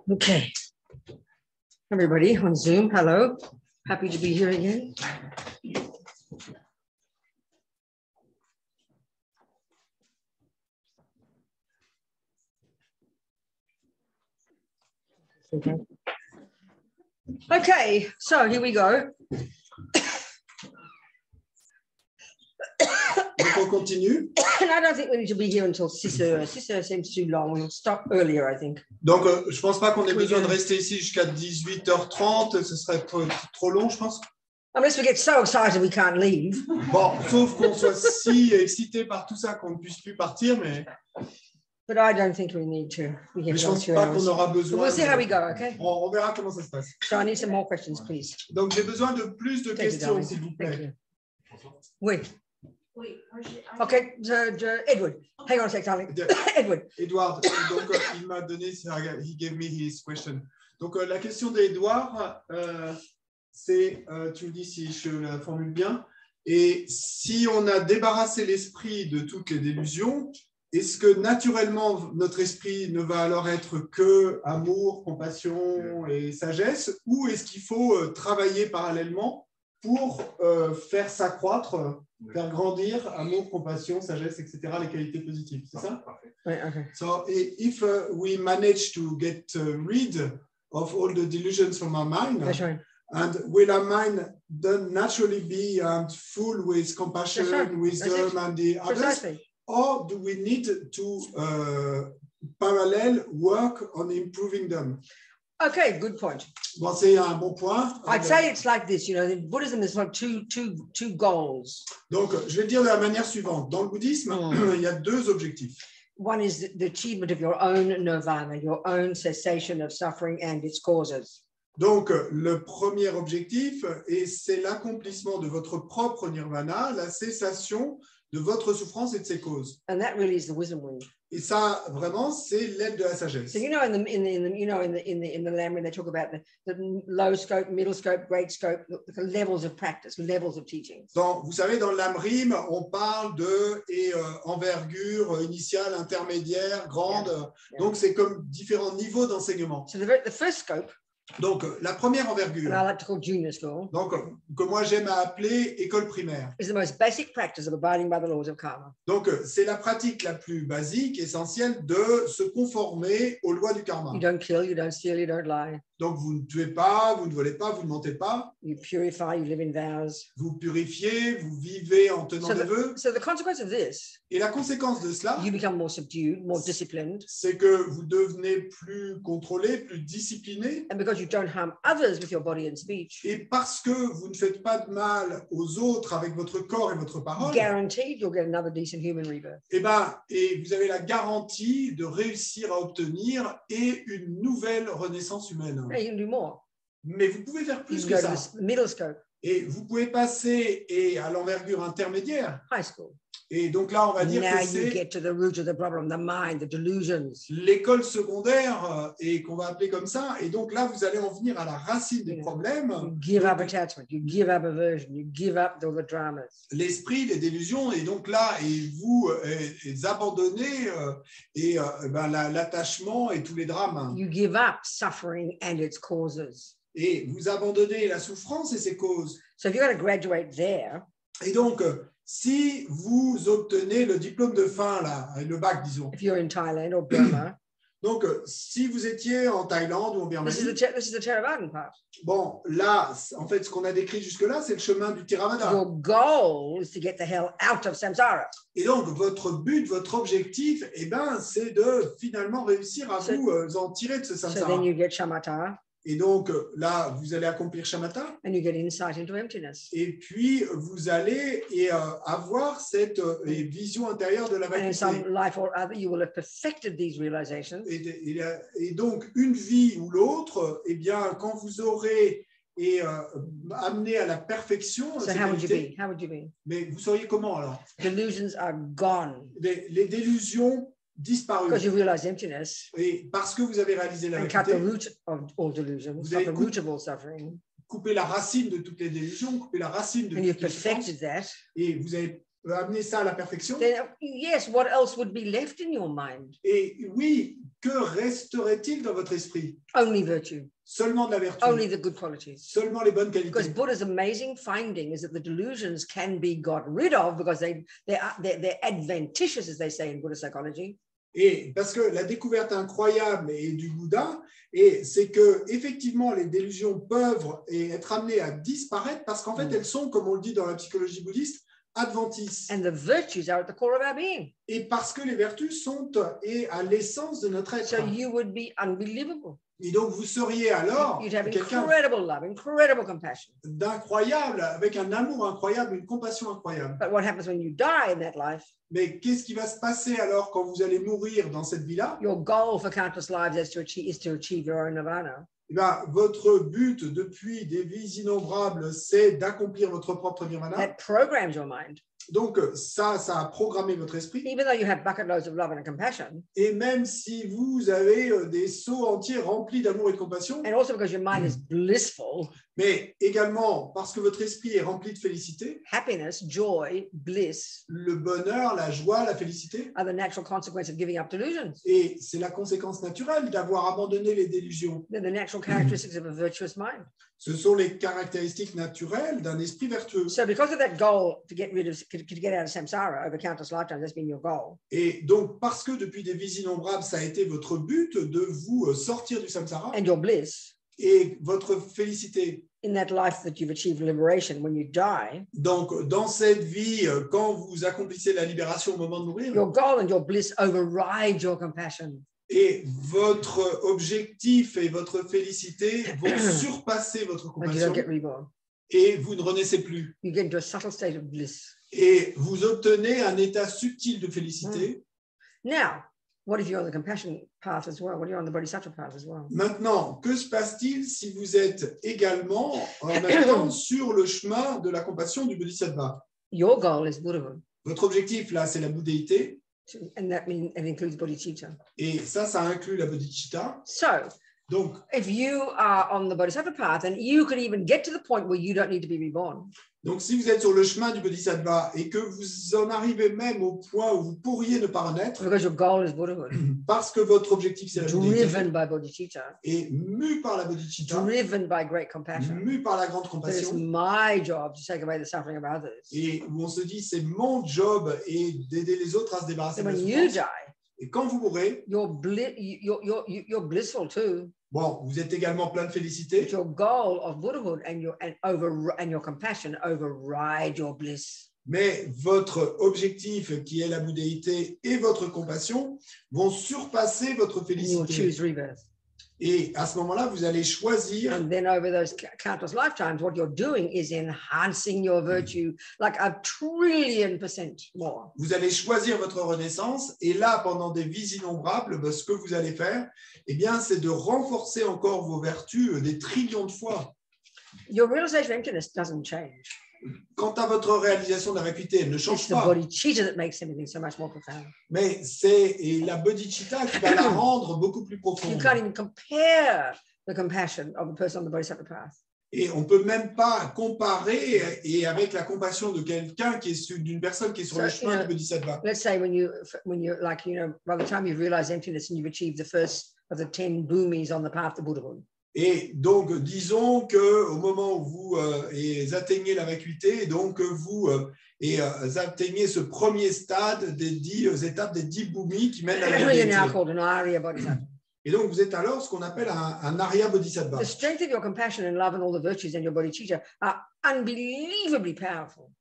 Okay. Everybody on Zoom, hello. Happy to be here again. Okay, so here we go. Donc on continue. And I don't think we need to be here until 6 hours. 6 hours seems too long. We'll stop earlier, I think. Donc je pense pas qu'on ait besoin de rester ici jusqu'à 18h30. Ce serait trop long, je pense. Unless we get so excited we can't leave. Bon, sauf qu'on soit si excité par tout ça qu'on ne puisse plus partir, mais. But I don't think we need to. Mais je pense pas qu'on aura besoin. We'll see how we go, okay? On verra comment ça se passe. So I need some more questions, please. Donc j'ai besoin de plus de questions, s'il vous plaît. Oui. Okay, Edward. Hang on a sec, darling. Edward. Edward, donc il m'a donné, he gave me his question. Donc la question d'Edouard, c'est, tu me dis si je la formule bien, et si on a débarrassé l'esprit de toutes les délusions, est-ce que naturellement notre esprit ne va alors être que amour, compassion et sagesse, ou est-ce qu'il faut travailler parallèlement pour faire s'accroître, faire grandir amour, compassion, sagesse, etc., les qualités positives, c'est ça? Right, okay. So if we manage to get rid of all the delusions from our mind, That's right. and will our mind then naturally be full with compassion, That's right. wisdom, and the others? Precisely. Or do we need to parallel work on improving them? Okay, good point. Bon, c'est un bon point. I'd say it's like this, you know, in Buddhism there's like two goals. Donc, je vais le dire de la manière suivante. Dans le bouddhisme, il y a deux objectifs. One is the achievement of your own nirvana, your own cessation of suffering and its causes. Donc, le premier objectif, et c'est l'accomplissement de votre propre nirvana, la cessation de votre souffrance et de ses causes. And that really is the wisdom wing. Et ça, vraiment, c'est l'aide de la sagesse. So you know, in the Lamb, they talk about the low scope, middle scope, great scope, the levels of practice, levels of teaching. Donc, vous savez, dans l'Amrim, on parle de envergure initiale, intermédiaire, grande. Yeah. Donc, c'est comme différents niveaux d'enseignement. So the first scope. Donc, la première envergure, and I like to call junior school, donc, que moi j'aime à appeler école primaire. is the most basic practice of abiding by the laws of karma. Donc, c'est la pratique la plus basique, essentielle de se conformer aux lois du karma. You don't kill, you don't steal, you don't lie. Donc, vous ne tuez pas, vous ne volez pas, vous ne mentez pas. You purify, you live in vows. Vous purifiez, vous vivez en tenant des vœux. So the consequence of this, et la conséquence de cela, you become more subdued, more disciplined. C'est que vous devenez plus contrôlé, plus discipliné. And because you don't harm others with your body and speech. Et parce que vous ne faites pas de mal aux autres avec votre corps et votre parole. Guaranteed you'll get another decent human rebirth. Et vous avez la garantie de réussir à obtenir une nouvelle renaissance humaine. Yeah, you can do more. Mais vous pouvez faire plus You que go ça. to the middle scope. Et vous pouvez passer à l'envergure intermédiaire. High school. Et donc là, on va dire Now que you get to the root of the problem, the mind, the delusions. L'école secondaire, et qu'on va appeler comme ça. Et donc là, vous allez en venir à la racine des problèmes. You give up attachment, you give up aversion, you give up all the dramas. L'esprit, les délusions, et donc là, et vous abandonnez l'attachement et tous les drames. You give up suffering and its causes. Et vous abandonnez la souffrance et ses causes. So if you're going to graduate there, et donc, si vous obtenez le diplôme de fin, là, le bac, disons. If you're in Thailand or Burma, donc, si vous étiez en Thaïlande ou en Birmanie, this is the Theravada part. Bon, là, en fait, ce qu'on a décrit jusque-là, c'est le chemin du Theravada. Your goal is to get the hell out of samsara. Et donc, votre but, votre objectif, c'est de finalement réussir à vous en tirer de ce samsara. So then you get shamatha. Et donc, là, vous allez accomplir shamatha. And you get insight into emptiness. Et puis, vous allez avoir cette vision intérieure de la And in vacuité. some life or other, you will have perfected these realizations. Et donc, une vie ou l'autre, quand vous aurez amené à la perfection, So how would you be? How would you be? Mais vous sauriez comment alors? Delusions are gone. Les délusions disparues. Because you realize emptiness. Et parce que vous avez réalisé la And cut the vérité, root of all delusions, Vous cut avez the root of all suffering. couper la racine de toutes les délusions, couper la racine de And toutes you've les souffrances, perfected that. et vous avez amener ça à la perfection. then yes, what else would be left in your mind? Et oui, que resterait-il dans votre esprit? Only virtue, Seulement de la vertu, only the good qualities. seulement les bonnes Because qualités. Buddha's amazing finding is that the delusions can be got rid of because they're adventitious, as they say in Buddhist psychology. Et parce que la découverte incroyable est du Bouddha, et c'est que effectivement les délusions peuvent être amenées à disparaître parce qu'en fait elles sont, comme on le dit dans la psychologie bouddhiste, adventices. And the virtues are at the core of our being. Et parce que les vertus sont à l'essence de notre être. So you would be unbelievable. Et donc vous seriez alors You'd have quelqu'un incredible love, incredible compassion. d'incroyable, avec un amour incroyable, une compassion incroyable. But what happens when you die in that life? Mais qu'est-ce qui va se passer alors quand vous allez mourir dans cette vie-là? Your goal for countless lives is to achieve your own nirvana. Eh bien, votre but depuis des vies innombrables, c'est d'accomplir votre propre nirvana. That programs your mind. Donc ça a programmé votre esprit. Even though you have bucket loads of love and compassion, Et même si vous avez des seaux entiers remplis d'amour et de compassion, and also because your mind is blissful, mais également parce que votre esprit est rempli de félicité, happiness, joy, bliss le bonheur, la joie, la félicité, are the natural consequence of giving up delusions. et c'est la conséquence naturelle d'avoir abandonné les délusions. They're the natural characteristics of a virtuous mind. Ce sont les caractéristiques naturelles d'un esprit vertueux. So because of that goal to get out of samsara over countless lifetimes, that's been your goal. Et donc, parce que depuis des vies innombrables, ça a été votre but de vous sortir du samsara And your bliss et votre félicité. in that life that you've achieved liberation when you die, Donc, dans cette vie, quand vous accomplissez la libération au moment de mourir, your goal and your bliss override your compassion. et votre objectif et votre félicité vont surpasser votre And you don't compassion get reborn. et vous ne renaissez plus. You get into a subtle state of bliss. Et vous obtenez un état subtil de félicité. Now, what if you're on the compassion path as well? What if you're on the bodhisattva path as well? Maintenant, que se passe-t-il si vous êtes également en même temps sur le chemin de la compassion du bodhisattva? Your goal is Buddhahood. Votre objectif, là, c'est la bouddhéité. And that means it includes bodhicitta. Et ça inclut la bodhicitta. So, Donc, if you are on the bodhisattva path, and you could even get to the point where you don't need to be reborn. si vous êtes sur le chemin du bodhisattva et que vous en arrivez même au point où vous pourriez ne pas renaître, Because your goal is Buddhahood. parce que votre objectif, c'est la bodhicitta, Driven by bodhicitta. et mu par la bodhicitta, Driven by great compassion. mu par la grande That it's compassion, my job to take away the suffering of others. et où on se dit, c'est mon job et d'aider les autres à se débarrasser So de la when you souffrance. die, Et quand vous mourrez, you're blissful too. bon, vous êtes également plein de félicité, But your goal of Buddhahood and your compassion override your bliss. mais votre objectif, qui est la bouddhéité, et votre compassion vont surpasser votre And you will félicité. choose rebirth. Et à ce moment-là, vous allez choisir, And then over those countless lifetimes, what you're doing is enhancing your virtue like 1,000,000,000% more. vous allez choisir votre renaissance. Et là, pendant des vies innombrables, ce que vous allez faire, eh bien, c'est de renforcer encore vos vertus des trillions de fois. Your realization of emptiness doesn't change. Quant à votre réalisation de la vacuité, elle ne It's change the pas. bodhicitta that makes everything so much more profound. Mais c'est la bodhicitta qui va la rendre beaucoup plus You profonde. can't even compare the compassion of a person on the bodhisattva path. Et on ne peut même pas comparer et avec la compassion de quelqu'un qui est d'une personne qui est sur le chemin du bodhisattva. Let's say when you're like, by the time you've realized emptiness and you've achieved the first of the 10 bhumis on the path to Buddhahood. Et donc, disons qu'au moment où vous atteignez la vacuité, donc vous atteignez ce premier stade des 10 étapes, des 10 bhumis qui mènent à la You're vacuité. now called an Arya Bodhisattva. Et donc, vous êtes alors ce qu'on appelle un Arya Bodhisattva. The strength of your compassion and love and all the virtues in your bodhicitta are unbelievably powerful.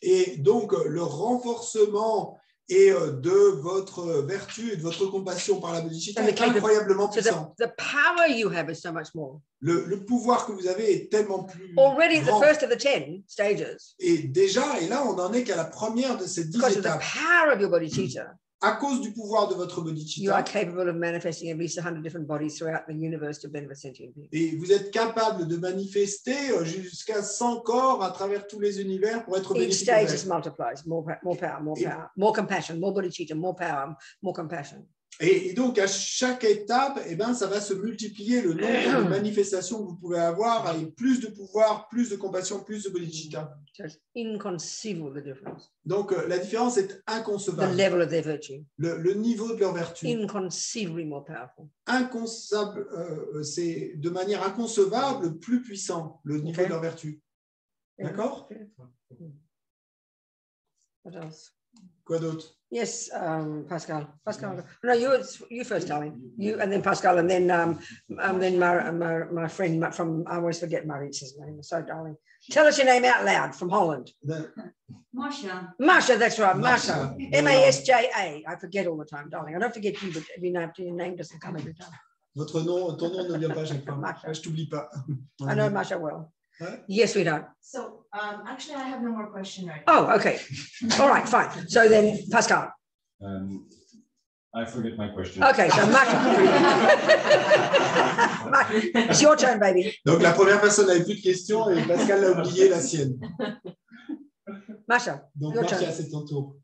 Et donc, le renforcement de votre vertu et de votre compassion par la bodhicitta est incroyablement So puissant. the power you have is so much more. Le pouvoir que vous avez est tellement plus Already grand. the first of the 10 stages, Et déjà, et là, on en est qu'à la première de ces 10 because of the étapes. power of your bodhicitta, À cause du pouvoir de votre you are bodhicitta, capable of manifesting at least 100 different bodies throughout the universe to benefit sentient beings. et vous êtes capable de manifester jusqu'à 100 corps à travers tous les univers pour être Each bénéfique aux stage êtres. is multiplies, more power, more compassion, more bodhicitta, more power, more compassion. Et donc, à chaque étape, eh ben, ça va se multiplier le nombre de manifestations que vous pouvez avoir avec plus de pouvoir, plus de compassion, plus de bodhicitta. So it's inconceivable, the difference. Donc, la différence est The inconcevable. level of their virtue. Le niveau de leur vertu. Inconceivably more powerful. Inconcevable, c'est de manière inconcevable plus puissant, le niveau de leur vertu. D'accord? What else? Quoi d'autre? Yes, Pascal. Pascal. No, you first, darling. You and then Pascal, and then my friend from, I always forget Maritza's name. So, darling, tell us your name out loud from Holland. Masha. Masha, that's right, Masha. Masha. Masja. I forget all the time, darling. I don't forget you, but your name doesn't come every time. Ton nom ne vient pas à chaque fois. Masha. Je t'oublie pas. I know Masha well. Huh? Yes, we don't. So actually, I have no more question right now. Oh, okay. All right, fine. So then, Pascal. I forget my question. Okay, so Masha. It's your turn, baby. Donc, la première personne n'avait plus de questions et Pascal a oublié la sienne. Masha, donc, your Masha, turn. c'est ton tour.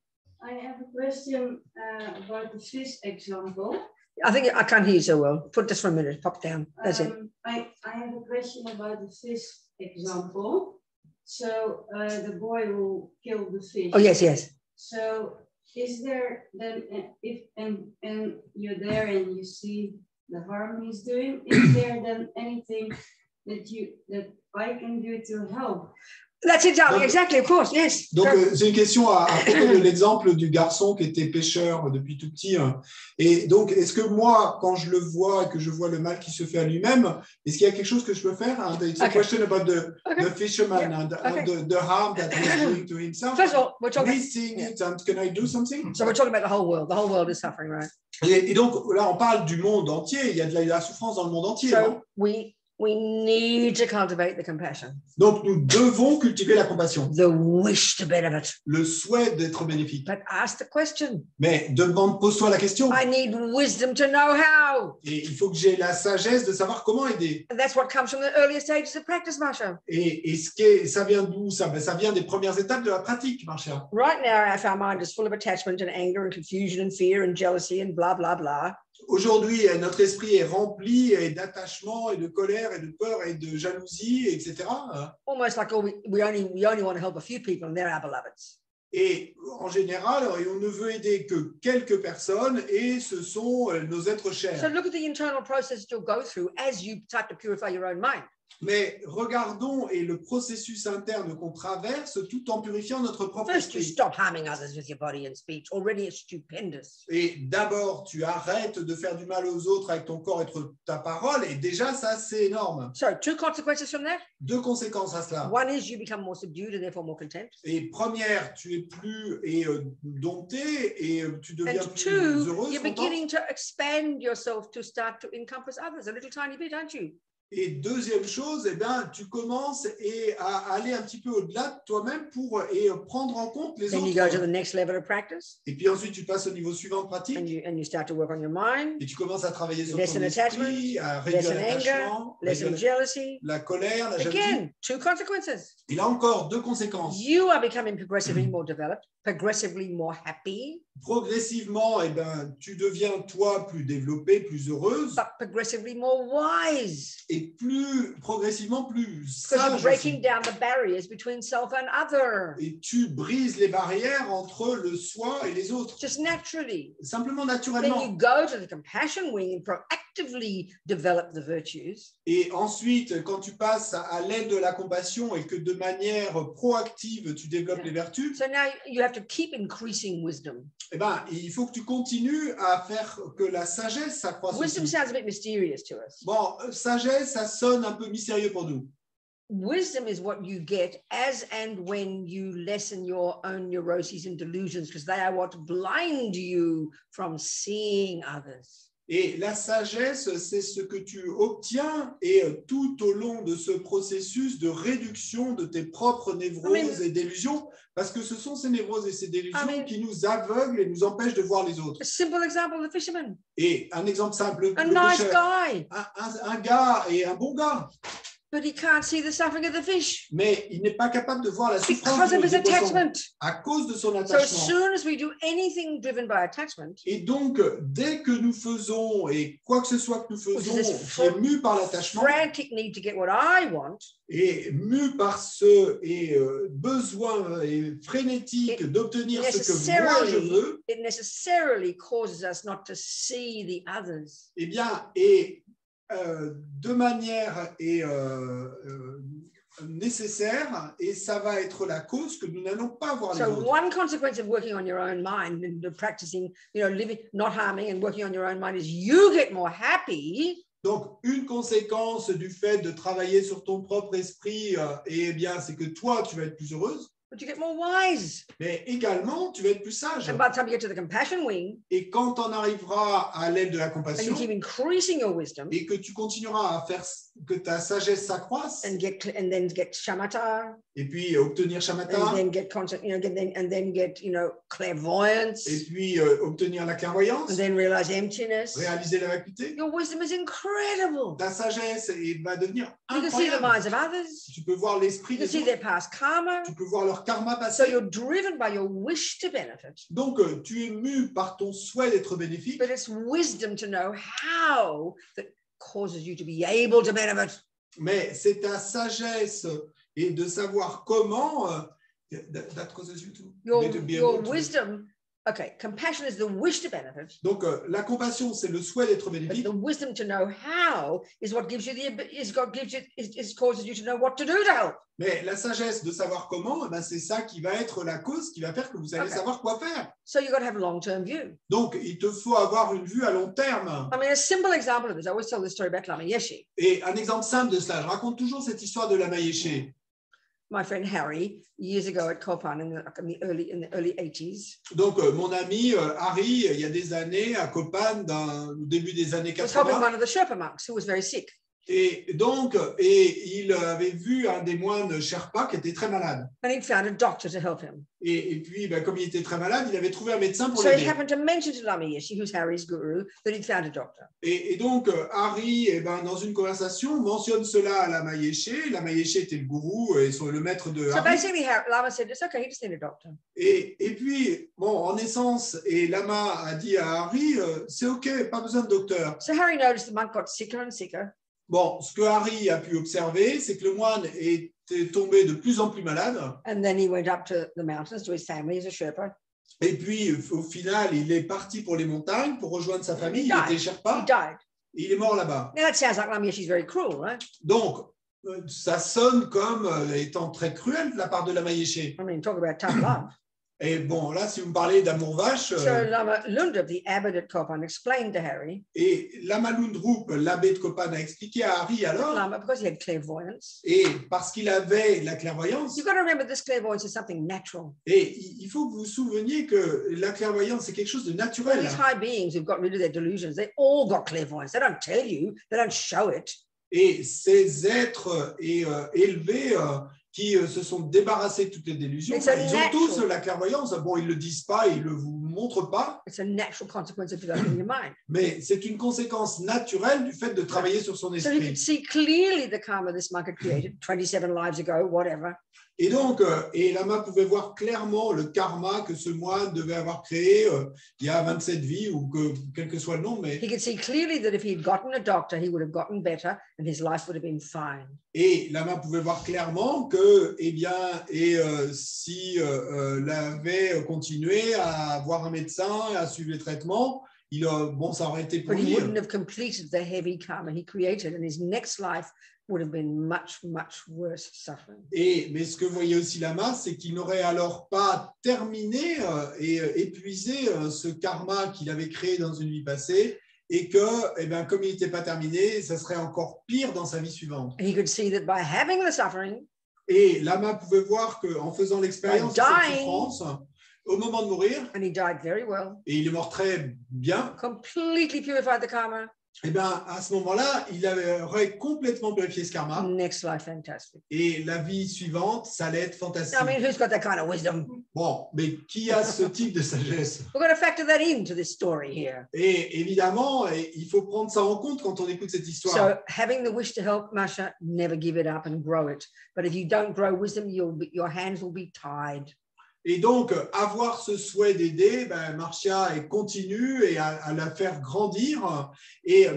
I have a question about the Swiss example. I think I can't hear you so well. Put this for a minute. Pop down. That's it. I have a question about the fish example. So the boy who killed the fish. Oh, yes, yes. So is there then, if and you're there and you see the harm he's doing, is there then anything that I can do to help? That's it, darling. Exactly, of course, yes. Donc, c'est une question à propos de l'exemple du garçon qui était pêcheur depuis tout petit. Et donc, est-ce que moi, quand je le vois et que je vois le mal qui se fait à lui-même, est-ce qu'il y a quelque chose que je peux faire? It's a question about the fisherman and the harm that he's doing to himself. First of all, we're talking. He's seeing it, and can I do something? So we're talking about the whole world. The whole world is suffering, right? Et donc, là, on parle du monde entier. Il y a de la souffrance dans le monde entier. So we need to cultivate the compassion. Donc, nous devons cultiver la compassion. The wish to benefit. Le souhait d'être bénéfique. But ask the question. Mais pose-toi la question. I need wisdom to know how. Et il faut que j'ai la sagesse de savoir comment aider. And that's what comes from the earlier stages of practice, Masha. Et ça vient d'où ça? Ça vient des premières étapes de la pratique, Masha. Right now, if our mind is full of attachment and anger and confusion and fear and jealousy and blah, blah, blah. Aujourd'hui, notre esprit est rempli d'attachement et de colère et de peur et de jalousie, etc. Almost like we only want to help a few people and they're our beloveds. Et en général, on ne veut aider que quelques personnes et ce sont nos êtres chers. So look at the internal process you'll go through as you start to purify your own mind. Mais regardons le processus interne qu'on traverse tout en purifiant notre propre First, you esprit. stop harming others with your body and speech. Already it's stupendous. Et d'abord, tu arrêtes de faire du mal aux autres avec ton corps et ta parole. Et déjà, ça, c'est énorme. So, two consequences from that. Deux conséquences à cela. One is you become more subdued and therefore more content. Et première, tu es plus dompté et tu deviens And plus two, heureuse. you're beginning to expand yourself to start to encompass others a little tiny bit, aren't you? Et deuxième chose, tu commences à aller un petit peu au-delà de toi-même pour prendre en compte les Then you go to autres. the next level of practice. Et puis ensuite, tu passes au niveau suivant de pratique. And you start to work on your mind, Et tu commences à travailler sur Less ton in esprit, à réduire less in anger, l'attachement, less in jealousy. la colère, la jalousie. Again, two consequences. Et là encore, deux conséquences. You are becoming progressively more developed, progressively more happy, Progressivement, tu deviens toi plus développée, plus heureuse but progressively more wise. et progressivement plus Because you're sage. breaking Aussi. down the barriers between self and other. Et tu brises les barrières entre le soi et les autres. Just naturally. Simplement, Then naturellement. you go to the compassion wing and proactively develop the virtues. Et ensuite, quand tu passes à l'aide de la compassion et que de manière proactive, tu développes les vertus, So now you have to keep increasing wisdom. il faut que tu continues à faire que la sagesse s'accroisse Wisdom aussi. sounds a bit mysterious to us. Bon, sagesse, ça sonne un peu mystérieux pour nous. Wisdom is what you get as and when you lessen your own neuroses and delusions, because they are what blind you from seeing others. Et la sagesse, c'est ce que tu obtiens et tout au long de ce processus de réduction de tes propres névroses et délusions, parce que ce sont ces névroses et ces délusions qui nous aveuglent et nous empêchent de voir les autres. A simple example, the fisherman. Et un exemple simple, A le nice pêcheur, guy. un gars et un bon gars. but he can't see the suffering of the fish mais il n'est pas capable de voir la souffrance because of his des poissons attachment. à cause de son So as attachement. soon as we do anything driven by attachment, Et donc, dès que nous faisons, et quoi que ce soit que nous faisons, Which is qui est mu par l'attachement, frantic need to get what I want, et mu par ce besoin et frénétique d'obtenir ce que moi je veux, it necessarily causes us not to see the others. eh bien, et de manière nécessaire, et ça va être la cause que nous n'allons pas voir les So autres. one consequence of working on your own mind and practicing, living, not harming and working on your own mind is you get more happy. Donc, une conséquence du fait de travailler sur ton propre esprit, eh bien, c'est que toi, tu vas être plus heureuse, But you get more wise. mais également, tu vas être plus sage. And by the time you get to the compassion wing, Et quand on arrivera à l'aile de la and you compassion, keep increasing your wisdom, et que tu continueras à faire que ta sagesse s'accroisse, and then get shamatha, et puis obtenir and shamatha, then get clairvoyance, et puis obtenir la clairvoyance, and then realize emptiness. réaliser la vacuité, Your wisdom is incredible. ta sagesse va devenir You can see the incroyable. minds of others. Tu peux voir l'esprit You can des see autres, their past karma. tu peux voir leur karma So passé. you're driven by your wish to benefit, Donc, tu es mu par ton souhait d'être bénéfique, but it's wisdom to know how that causes you to be able to benefit. mais c'est ta sagesse et de savoir comment that causes you to Your be able to- wisdom, okay, compassion is the wish to benefit, Donc, la compassion, c'est le souhait d'être but bénéfique. the wisdom to know how is what gives you causes you to know what to do to help. Mais la sagesse de savoir comment, eh ben, c'est ça qui va être la cause qui va faire que vous allez Okay. savoir quoi faire. So you've got to have a long-term view. Donc, il te faut avoir une vue à long terme. I mean, a simple example of this, I always tell this story about Lama Yeshe. Et un exemple simple de cela, je raconte toujours cette histoire de Lama Yeshe. My friend Harry, years ago at Kopan in the early 80s, Donc, mon ami Harry, il y a des années, à Kopan, au début des années was helping 80, one of the Sherpa monks who was very sick. et donc, il avait vu un des moines Sherpa qui était très malade. And he'd found a doctor to help him. Et puis, ben, comme il était très malade, il avait trouvé un médecin pour So he l'aider. happened to mention to Lama Yeshe, who's Harry's guru, that he'd found a doctor. Et donc, Harry, eh ben, dans une conversation, mentionne cela à Lama Yeshe. Lama Yeshe était le gourou et le maître de So Harry. basically, Lama said, it's okay, he just need a doctor. Et puis, bon, en essence, et Lama a dit à Harry, c'est OK, pas besoin de docteur. So Harry noticed the monk got sicker and sicker. Bon, ce que Harry a pu observer, c'est que le moine était tombé de plus en plus malade. And then he went up to the mountains to his family as a Sherpa. Et puis, au final, il est parti pour les montagnes pour rejoindre sa famille. Il était He Sherpa. died. Et il est mort là-bas. Now that sounds like Lama Yeshe's very cruel, right? Donc, ça sonne comme étant très cruel de la part de Lama Yeshe. I mean, talk about tough love. Et bon, là, si vous me parlez d'amour vache, So Lama Lundrup, the abbot at Kopan, explained to Harry, et Lama Lundrup, l'abbé de Kopan, a expliqué à Harry alors, Lama, because he had clairvoyance, et parce qu'il avait la clairvoyance, you've got to remember this clairvoyance is something natural. et il faut que vous vous souveniez que la clairvoyance, c'est quelque chose de All naturel. these high beings who've got rid of their delusions, they all got clairvoyance. They don't tell you, they don't show it. Et ces êtres élevés qui se sont débarrassés de toutes les délusions, It's a ils ont natural- tous la clairvoyance. Bon, ils ne le disent pas, ils ne le vous montrent pas, It's a natural consequence of developing your mind. mais c'est une conséquence naturelle du fait de travailler sur son So he could esprit. see clearly the karma this monk had created 27 lives ago, whatever. Et donc, et Lama pouvait voir clairement le karma que ce moine devait avoir créé il y a 27 vies, ou quel que soit le nombre. He could see clearly that if he had gotten a doctor, he would have gotten better and his life would have been fine. Et Lama pouvait voir clairement que, eh bien, si l'avait continué à voir un médecin, à suivre les traitements, bon, ça aurait été pour But he lui. wouldn't have completed the heavy karma he created, and his next life would have been much, much worse suffering. Mais ce que voyait aussi Lama, c'est qu'il n'aurait alors pas terminé et épuisé ce karma qu'il avait créé dans une vie passée, et que, eh bien, comme il n'était pas terminé, ça serait encore pire dans sa vie suivante. He could see that by having the suffering, Et Lama pouvait voir qu'en faisant l'expérience de cette Dying. souffrance, au moment de mourir, and he died very well, et il est mort très bien, completely purified the karma, eh bien, à ce moment-là, il aurait complètement purifié ce karma. Next life, fantastic. Et la vie suivante, ça allait être fantastique. I mean, who's got that kind of wisdom? Bon, mais qui a ce type de sagesse? We've got to factor that into this story here. Et évidemment, il faut prendre ça en compte quand on écoute cette histoire. So having the wish to help, Masha, never give it up and grow it. But if you don't grow wisdom, your hands will be tied. Et donc, avoir ce souhait d'aider, ben, Marcia, et continue et à la faire grandir.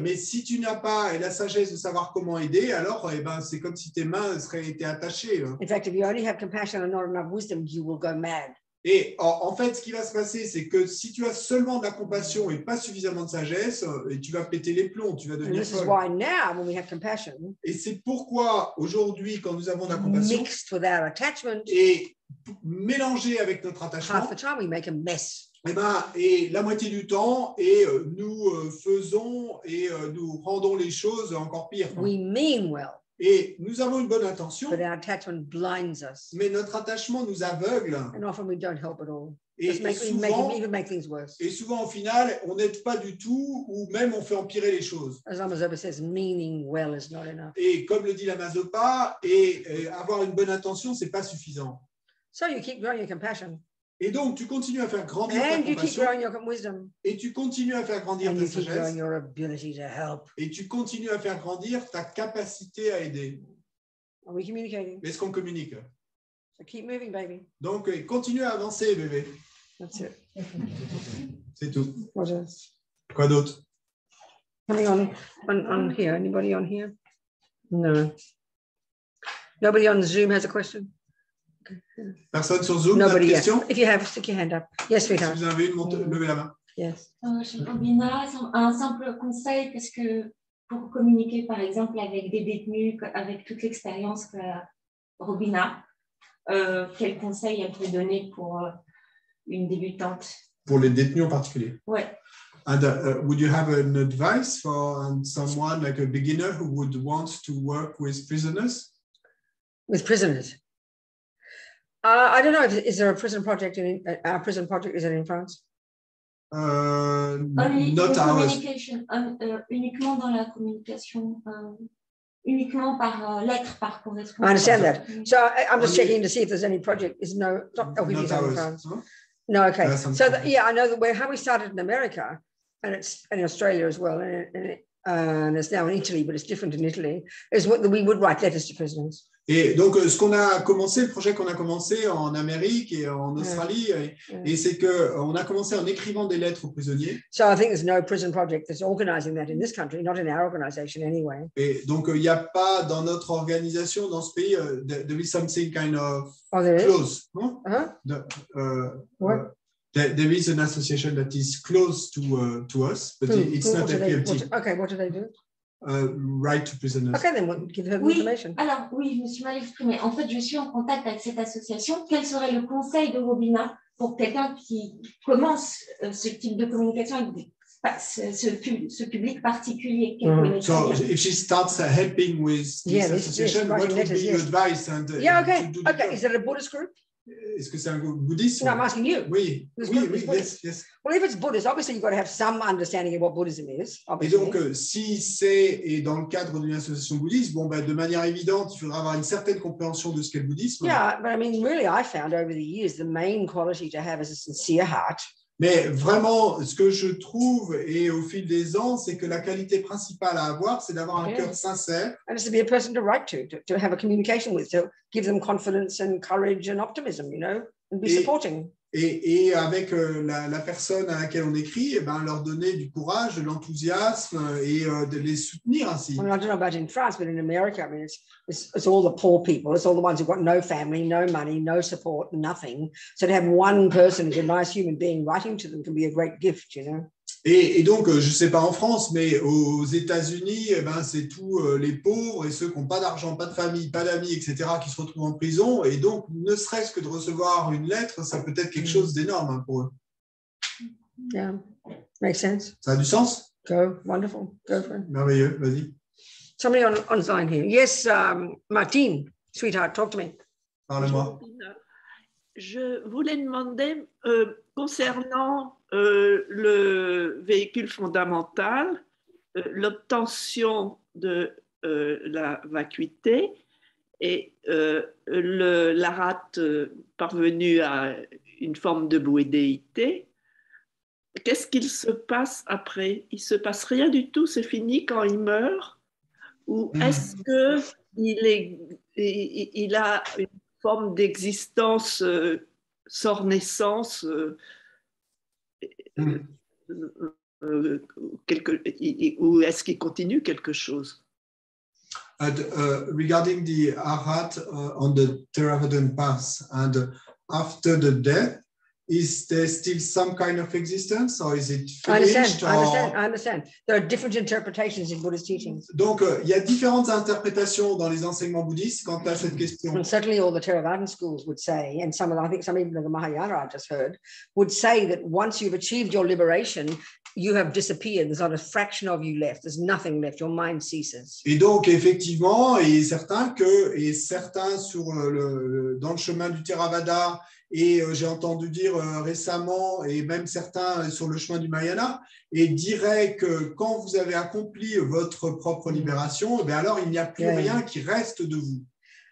Mais si tu n'as pas la sagesse de savoir comment aider, alors eh ben, c'est comme si tes mains seraient été attachées. In fact, if you only have compassion and not enough wisdom, you will go mad. Et en fait, ce qui va se passer, c'est que si tu as seulement de la compassion et pas suffisamment de sagesse, tu vas péter les plombs, tu vas And devenir this is folle. why now, when we have compassion, Et c'est pourquoi aujourd'hui, quand nous avons de la compassion mixed with our attachment, et mélangé avec notre attachement, half the time we make a mess. et la moitié du temps, et nous faisons et nous rendons les choses encore pires. We mean well, Et nous avons une bonne intention, but our attachment blinds us. mais notre attachement nous aveugle. And often we don't help at all. Et Just even make things worse. souvent, au final, on n'aide pas du tout, ou même on fait empirer les choses. As Amazoba says, meaning well is not enough. Et comme le dit la Mazopa, avoir une bonne intention, c'est pas suffisant. So you keep growing your compassion, Et donc, tu continues à faire grandir ta and you keep compassion, growing your wisdom, et tu continues à faire grandir and ta you keep growing sagesse, your ability to help. et tu continues à faire grandir ta capacité à aider. Are we communicating? Est-ce qu'on communique? So keep moving, baby. Donc, continue à avancer, bébé. That's it. C'est tout. What else? Quoi d'autre? Coming on here. Anybody on here? No. Nobody on Zoom has a question? Personne sur Zoom? T'as Nobody une yet. question? If you have, stick your hand up. Yes, Si sweetheart. vous en avez une, levez la main. Yes. Chez Robina, un simple conseil, parce que pour communiquer par exemple avec des détenus, avec toute l'expérience que Robina, quel conseil elle peut donner pour une débutante? Pour les détenus en particulier. Ouais. And would you have an advice for someone like a beginner who would want to work with prisoners? With prisoners. I don't know. Is there a prison project our prison project? Is it in France? Not ours. Uniquement dans la communication, uniquement par lettre, par correspondance. I understand that. So I'm just checking to see if there's any project. Is no not Not in ours. France. Huh? No, okay. That's So I know that how we started in America, and it's in Australia as well, and it's now in Italy, but it's different in Italy. Is what we would write letters to prisoners. Et donc, ce qu'on a commencé, le projet qu'on a commencé en Amérique et en Australie, et c'est qu'on a commencé en écrivant des lettres aux prisonniers. So I think there's no prison project that's organizing that in this country, not in our organization anyway. Et donc, il n'y a pas dans notre organisation, dans ce pays, there is something kind of There is? close. Huh? What? There is an association that is close to us, but it's not a PMT. What do they do? Right to prisoners. Okay, then we'll give her the Oui, information. alors oui, je me suis mal exprimée. En fait, je suis en contact avec cette association. Quel serait le conseil de Robina pour quelqu'un qui commence ce type de communication avec ce public particulier qu'elle connaît très So bien? if she starts helping with this association, what would be your advice? And, Okay. to do the Okay, job? is it a Buddhist group? Est-ce que c'est un groupe bouddhiste? No, I'm asking you. Oui, This oui, group oui, is Buddhist. yes. Well, if it's Buddhist, obviously you've got to have some understanding of what Buddhism is. Et Obviously. donc, si c'est dans le cadre d'une association bouddhiste, bon, de manière évidente, il faudra avoir une certaine compréhension de ce qu'est le bouddhisme. Yeah, but I mean, really, I found over the years the main quality to have is a sincere heart. Mais vraiment, ce que je trouve, et au fil des ans, c'est que la qualité principale à avoir, c'est d'avoir un cœur sincère. And it's to be a person to write to have a communication with, to give them confidence and courage and optimism, and be supporting. Et avec la personne à laquelle on écrit, leur donner du courage, de l'enthousiasme et de les soutenir ainsi. I mean, I don't know about in France, but in America, I mean, it's all the poor people. It's all the ones who've got no family, no money, no support, nothing. So to have one person who's a nice human being writing to them can be a great gift, Et donc, je ne sais pas en France, mais aux États-Unis, c'est tous les pauvres et ceux qui n'ont pas d'argent, pas de famille, pas d'amis, etc., qui se retrouvent en prison. Et donc, ne serait-ce que de recevoir une lettre, ça peut être quelque chose d'énorme pour eux. Yeah, makes sense. Ça a du sens? Go, wonderful. Go for it. Merveilleux, vas-y. Somebody on line here. Yes, Martine, sweetheart, talk to me. Parle-moi. Je voulais demander, concernant le véhicule fondamental, l'obtention de la vacuité et l'arat parvenu à une forme de bouédéité, qu'est-ce qu'il se passe après? Il se passe rien du tout, c'est fini quand il meurt? Ou est-ce qu'il a une forme d'existence sans naissance ou est-ce qu'il continue quelque chose? Regarding the Arhat on the Theravadan path and after the death, is there still some kind of existence or is it finished? I understand. There are different interpretations in Buddhist teachings. Donc, il y a différentes interprétations dans les enseignements bouddhistes quant à cette question. And certainly all the Theravadan schools would say, and I think some even of the Mahayana I just heard, would say that once you've achieved your liberation, you have disappeared. There's not a fraction of you left. There's nothing left. Your mind ceases. Et donc, effectivement, et certains sur dans le chemin du Theravada, et j'ai entendu dire récemment, et même certains sur le chemin du Mahayana, et diraient que quand vous avez accompli votre propre libération, eh bien alors il n'y a plus rien qui reste de vous.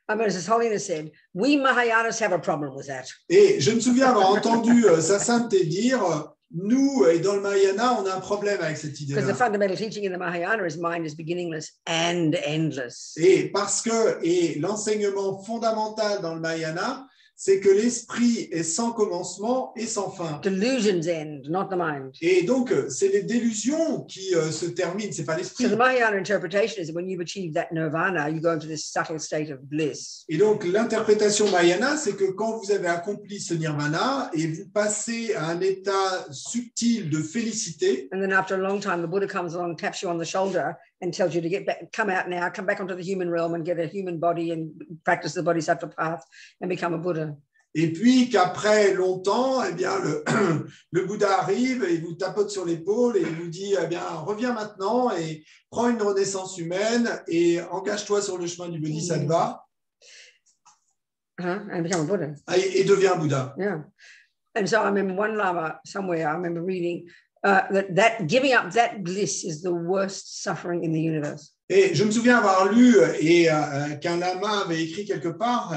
As His Holiness said, we Mahayanas have a problem with that. Et je me souviens avoir entendu Sa Sainteté dire, nous, et dans le Mahayana, on a un problème avec cette idée-là. Because the fundamental teaching in the Mahayana is mind is beginningless and endless. Et l'enseignement fondamental dans le Mahayana, c'est que l'esprit est sans commencement et sans fin. Delusions end, not the mind. Et donc, c'est les délusions qui se terminent, c'est pas l'esprit. So the Mahayana interpretation is that when you've achieved that nirvana, you go into this subtle state of bliss. Et donc, l'interprétation Mahayana, c'est que quand vous avez accompli ce nirvana et vous passez à un état subtil de félicité. And then after a long time, the Buddha comes along, taps you on the shoulder, and tells you to get back, come out now, come back onto the human realm and get a human body and practice the Bodhisattva path and become a Buddha. Et puis qu'après longtemps, eh bien, le Bouddha arrive et il vous tapote sur l'épaule et il vous dit, eh bien, reviens maintenant et prends une renaissance humaine et engage-toi sur le chemin du Bodhisattva. And become a Buddha. Et deviens un Bouddha. Yeah. And so I remember one Lama somewhere, I remember reading that giving up that bliss is the worst suffering in the universe. Et je me souviens avoir lu et qu'un lama avait écrit quelque part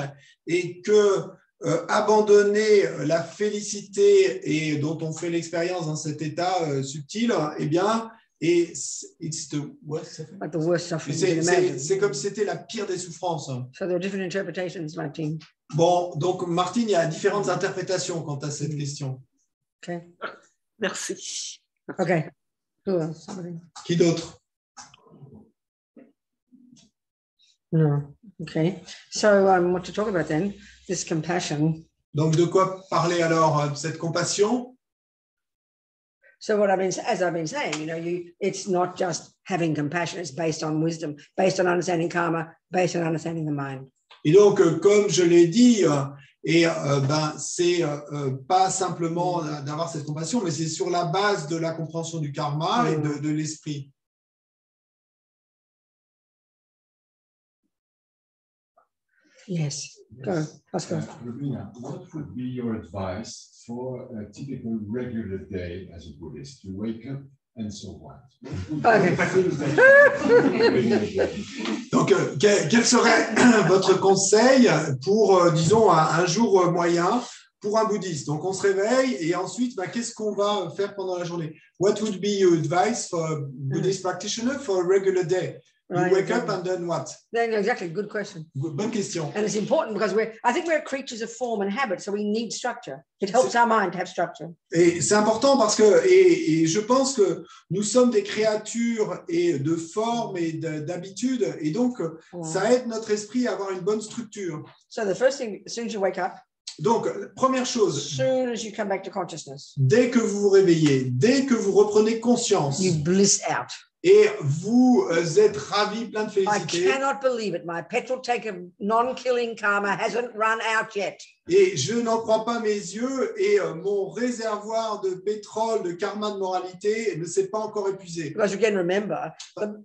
et que abandonner la félicité et dont on fait l'expérience dans cet état subtil, eh bien, et it's the worst suffering. Like the worst suffering you can imagine. C'est comme si c'était la pire des souffrances. So there are different interpretations, Martine. Bon, donc Martine, il y a différentes interprétations quant à cette question. Okay. Merci. Okay. Who else? Somebody? Qui d'autre? No. Okay. So what to talk about then? This compassion. Donc de quoi parler alors, cette compassion? So as I've been saying, you know, it's not just having compassion, it's based on wisdom, based on understanding karma, based on understanding the mind. Et donc, comme je l'ai dit, c'est pas simplement d'avoir cette compassion, mais c'est sur la base de la compréhension du karma et de l'esprit. Yes. Go, Pascal. Rubina, what would be your advice for a typical regular day as a Buddhist? You wake up and so what? Okay. Donc, quel serait votre conseil pour, disons, un jour moyen pour un bouddhiste? Donc, on se réveille et ensuite, qu'est-ce qu'on va faire pendant la journée? What would be your advice for a Buddhist practitioner for a regular day? You wake up and then what? Exactly, good question. Bonne question. And it's important because I think we're creatures of form and habit, so we need structure. It helps our mind to have structure. Et c'est important parce que, et je pense que nous sommes des créatures et de forme et d'habitude, et donc ça aide notre esprit à avoir une bonne structure. So the first thing, as soon as you wake up, donc, première chose, as soon as you come back to consciousness, dès que vous vous réveillez, dès que vous reprenez conscience, you bliss out. Et vous êtes ravis, plein de félicité. I cannot believe it. My petrol tank of non-killing karma hasn't run out yet. Et je n'en crois pas mes yeux, et mon réservoir de pétrole, de karma de moralité ne s'est pas encore épuisé. Because again, remember,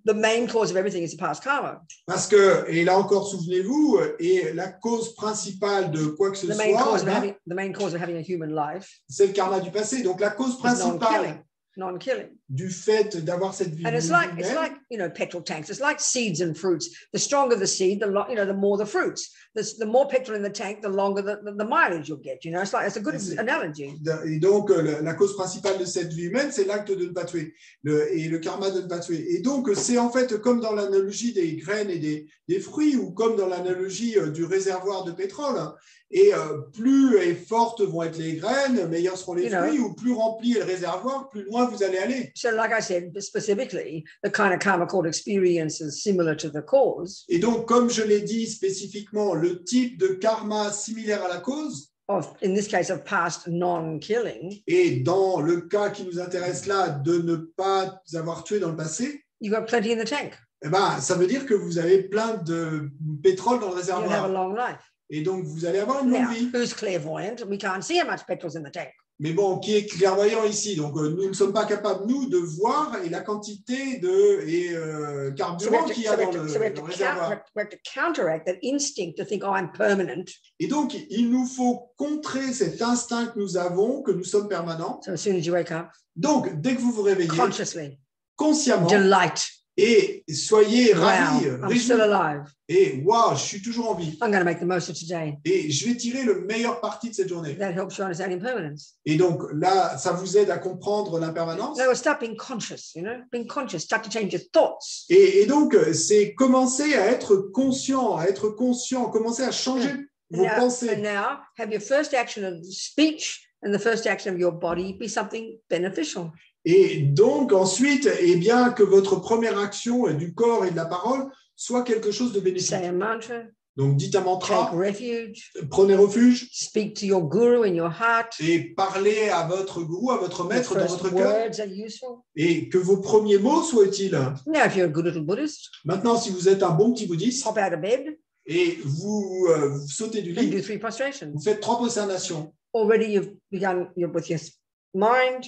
the main cause of everything is the past karma. Parce que, et là encore, souvenez-vous, et la cause principale de quoi que ce soit, the main cause of having a human life, c'est le karma du passé. Donc la cause principale non-killing. du fait d'avoir cette vie And it's humaine. like petrol tanks. It's like seeds and fruits. The stronger the seed, the more the fruits. The more petrol in the tank, the longer the mileage you'll get. It's a good analogy. Et donc, la cause principale de cette vie humaine, c'est l'acte de ne pas tuer et le karma de ne pas tuer. Et donc, c'est en fait comme dans l'analogie des graines et des fruits ou comme dans l'analogie du réservoir de pétrole. Et plus fortes vont être les graines, meilleurs seront les fruits, ou plus rempli est le réservoir, plus loin vous allez aller. So, like I said, specifically, the kind of karma called experience is similar to the cause. Et donc, comme je l'ai dit spécifiquement, le type de karma similaire à la cause, in this case of past non-killing, et dans le cas qui nous intéresse là, de ne pas avoir tué dans le passé, you got plenty in the tank. Ça veut dire que vous avez plein de pétrole dans le You'll have a réservoir. long life. Et donc, vous allez avoir une longue Now, vie. who's clairvoyant? We can't see how much petrol's in the tank. Mais bon, qui est clairvoyant ici? Donc, nous ne sommes pas capables, nous, de voir et la quantité de carburant qu'il y a dans le réservoir. We have to counteract that instinct to think, I'm permanent. Et donc, il nous faut contrer cet instinct que nous avons, que nous sommes permanents. So as soon as you wake up, Donc, dès que vous vous réveillez, consciously, consciemment, delight. et soyez ravis, Wow, I'm still alive. et waouh, je suis toujours en vie. I'm going to make the most of today. Et je vais tirer le meilleur parti de cette journée. That helps you understand impermanence. Et donc là, ça vous aide à comprendre l'impermanence. No, start being conscious, being conscious, start to change your thoughts. Et donc, c'est commencer à être conscient, commencer à changer vos pensées. And now, have your first action of speech and the first action of your body be something beneficial. Et donc, ensuite, eh bien, que votre première action du corps et de la parole soit quelque chose de bénéfique. Say a mantra. Donc, dites un mantra, Take refuge. Prenez refuge. Speak to your guru in your heart. Et parlez à votre gourou, à votre maître dans votre cœur. Words are useful. Et que vos premiers mots soient utiles. Now, if you're a good little Buddhist, Maintenant, si vous êtes un bon petit bouddhiste hop out of bed et vous sautez du and do lit, 3 prostrations. vous faites 3 prosternations. Already you've begun with your mind,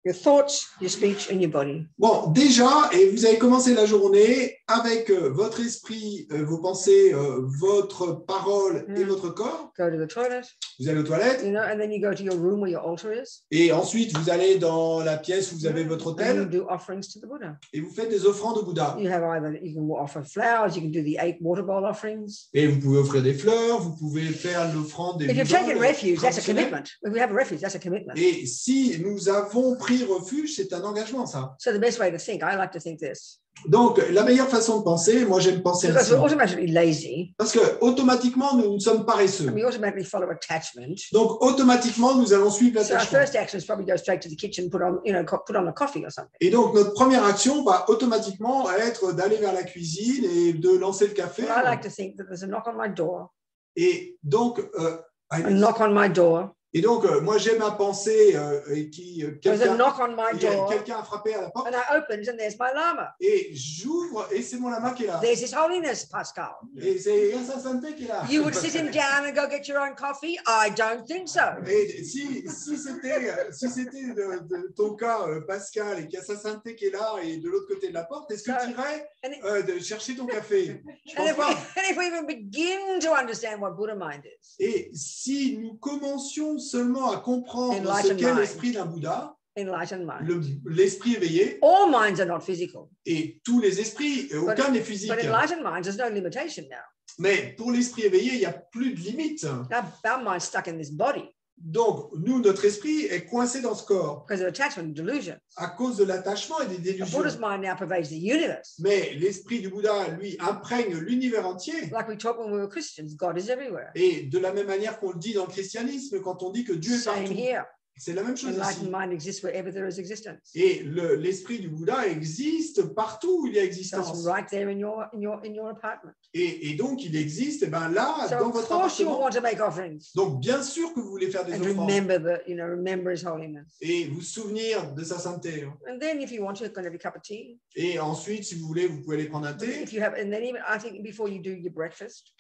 your thoughts, your speech, and your body. Bon, déjà, et vous avez commencé la journée avec votre esprit, vos pensées, votre parole et votre corps. Go to the toilet, Vous allez aux toilettes and then you go to your room where your altar is. et ensuite vous allez dans la pièce où vous avez votre And you autel do offerings to the Buddha. et vous faites des offrandes au Bouddha. You can offer flowers, you can do the 8 water bowl offerings. Et vous pouvez offrir des fleurs, vous pouvez faire l'offrande des If you've taken bouddhas refuge, that's a traditionnels. commitment. If we have a refuge, that's a commitment. Et si nous avons pris refuge, c'est un engagement, ça. So the best way to think, I like to think this. Donc, la meilleure façon de penser, moi j'aime penser Because ainsi. we're automatically lazy, Parce que automatiquement, nous sommes paresseux. and we automatically follow attachment. Donc, automatiquement, nous allons suivre So our l'attachement. first action is probably go straight to the kitchen, put on a coffee or something. Et donc, notre première action va automatiquement être d'aller vers la cuisine et de lancer le café. But I like to think that there's a knock on my door, Et donc, a knock on my door. moi, j'aime à penser There's a knock on my door, quelqu'un a frappé à la porte and I open, and there's my lama. et j'ouvre et c'est mon lama qui est là. There's His Holiness, Pascal. Et c'est Sa Sainteté qui est là. You would sit him down and go get your own coffee? I don't think so. Et si c'était de ton cas, Pascal, et qu'il y a Sa Sainteté qui est là et de l'autre côté de la porte, est-ce que tu irais de chercher ton café? Je pense pas. And if we even begin to understand what Buddha mind is, Et si nous commencions seulement à comprendre ce Enlightened qu'est mind. l'esprit d'un Bouddha, enlightened mind. l'esprit éveillé, All minds are not physical, et tous les esprits, aucun n'est physique. but enlightened minds, there's no limitation now. Mais pour l'esprit éveillé, il n'y a plus de limite. Our mind's stuck in this body Donc, nous, notre esprit est coincé dans ce corps because of attachment and delusion. à cause de l'attachement et des The délusions. Buddha's mind now pervades the universe. Mais l'esprit du Bouddha, lui, imprègne l'univers entier. Like we talk when we were Christians, God is everywhere. Et de la même manière qu'on le dit dans le christianisme, quand on dit que Dieu est Same partout, here. c'est la même chose ici. Enlightened mind exists wherever there is existence. Et l'esprit du Bouddha existe partout où il y a So existence. it's right there in your apartment. Et donc, il existe là, So dans of votre course you appartement. want to make offerings Donc, bien sûr que vous voulez faire des and offrandes remember His Holiness. et vous souvenir de sa sainteté. And then if you want to, you can have a cup of tea. Et ensuite, si vous voulez, vous pouvez aller prendre un thé. If you have, and then even I think before you do your breakfast,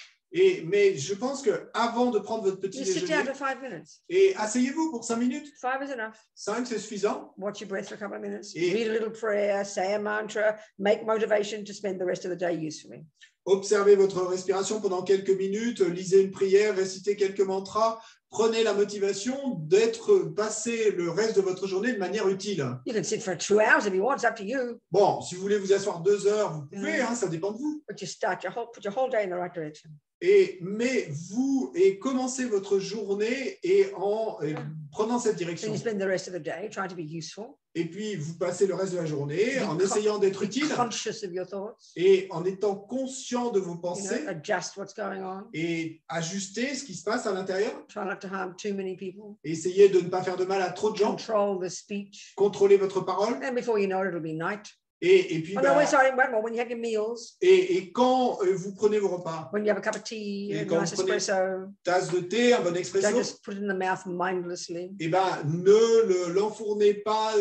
Mais je pense qu'avant de prendre votre petit you sit down déjeuner, for 5 minutes. et asseyez-vous pour 5 minutes. 5 is enough. 5, c'est suffisant. Watch your breath for a couple of minutes. Et- Read a little prayer, say a mantra, make motivation to spend the rest of the day usefully. Observez votre respiration pendant quelques minutes, lisez une prière, récitez quelques mantras, prenez la motivation d'être passé le reste de votre journée de manière utile. You can sit for 2 hours if you want, it's up to you. Bon, si vous voulez vous asseoir 2 heures, vous pouvez, hein, ça dépend de vous. But you put your whole day in the right direction. Mais vous commencez votre journée en prenant cette Then direction. you spend the rest of the day trying to be useful, Et puis vous passez le reste de la journée en essayant d'être utile conscious of your thoughts, et en étant conscient de vos pensées adjust what's going on, et ajuster ce qui se passe à l'intérieur. try not to harm too many people, Et essayez de ne pas faire de mal à trop de gens. control the speech. Contrôlez votre parole. And before you know it, it'll be night. Et puis, Oh no, wait, sorry, one more. When you have your meals, et quand vous prenez vos repas, when you have a cup of tea, Et a quand nice vous prenez- espresso, tasse de thé, un bon don't expresso, just put it in the mouth mindlessly. eh ben, ne l'enfournez pas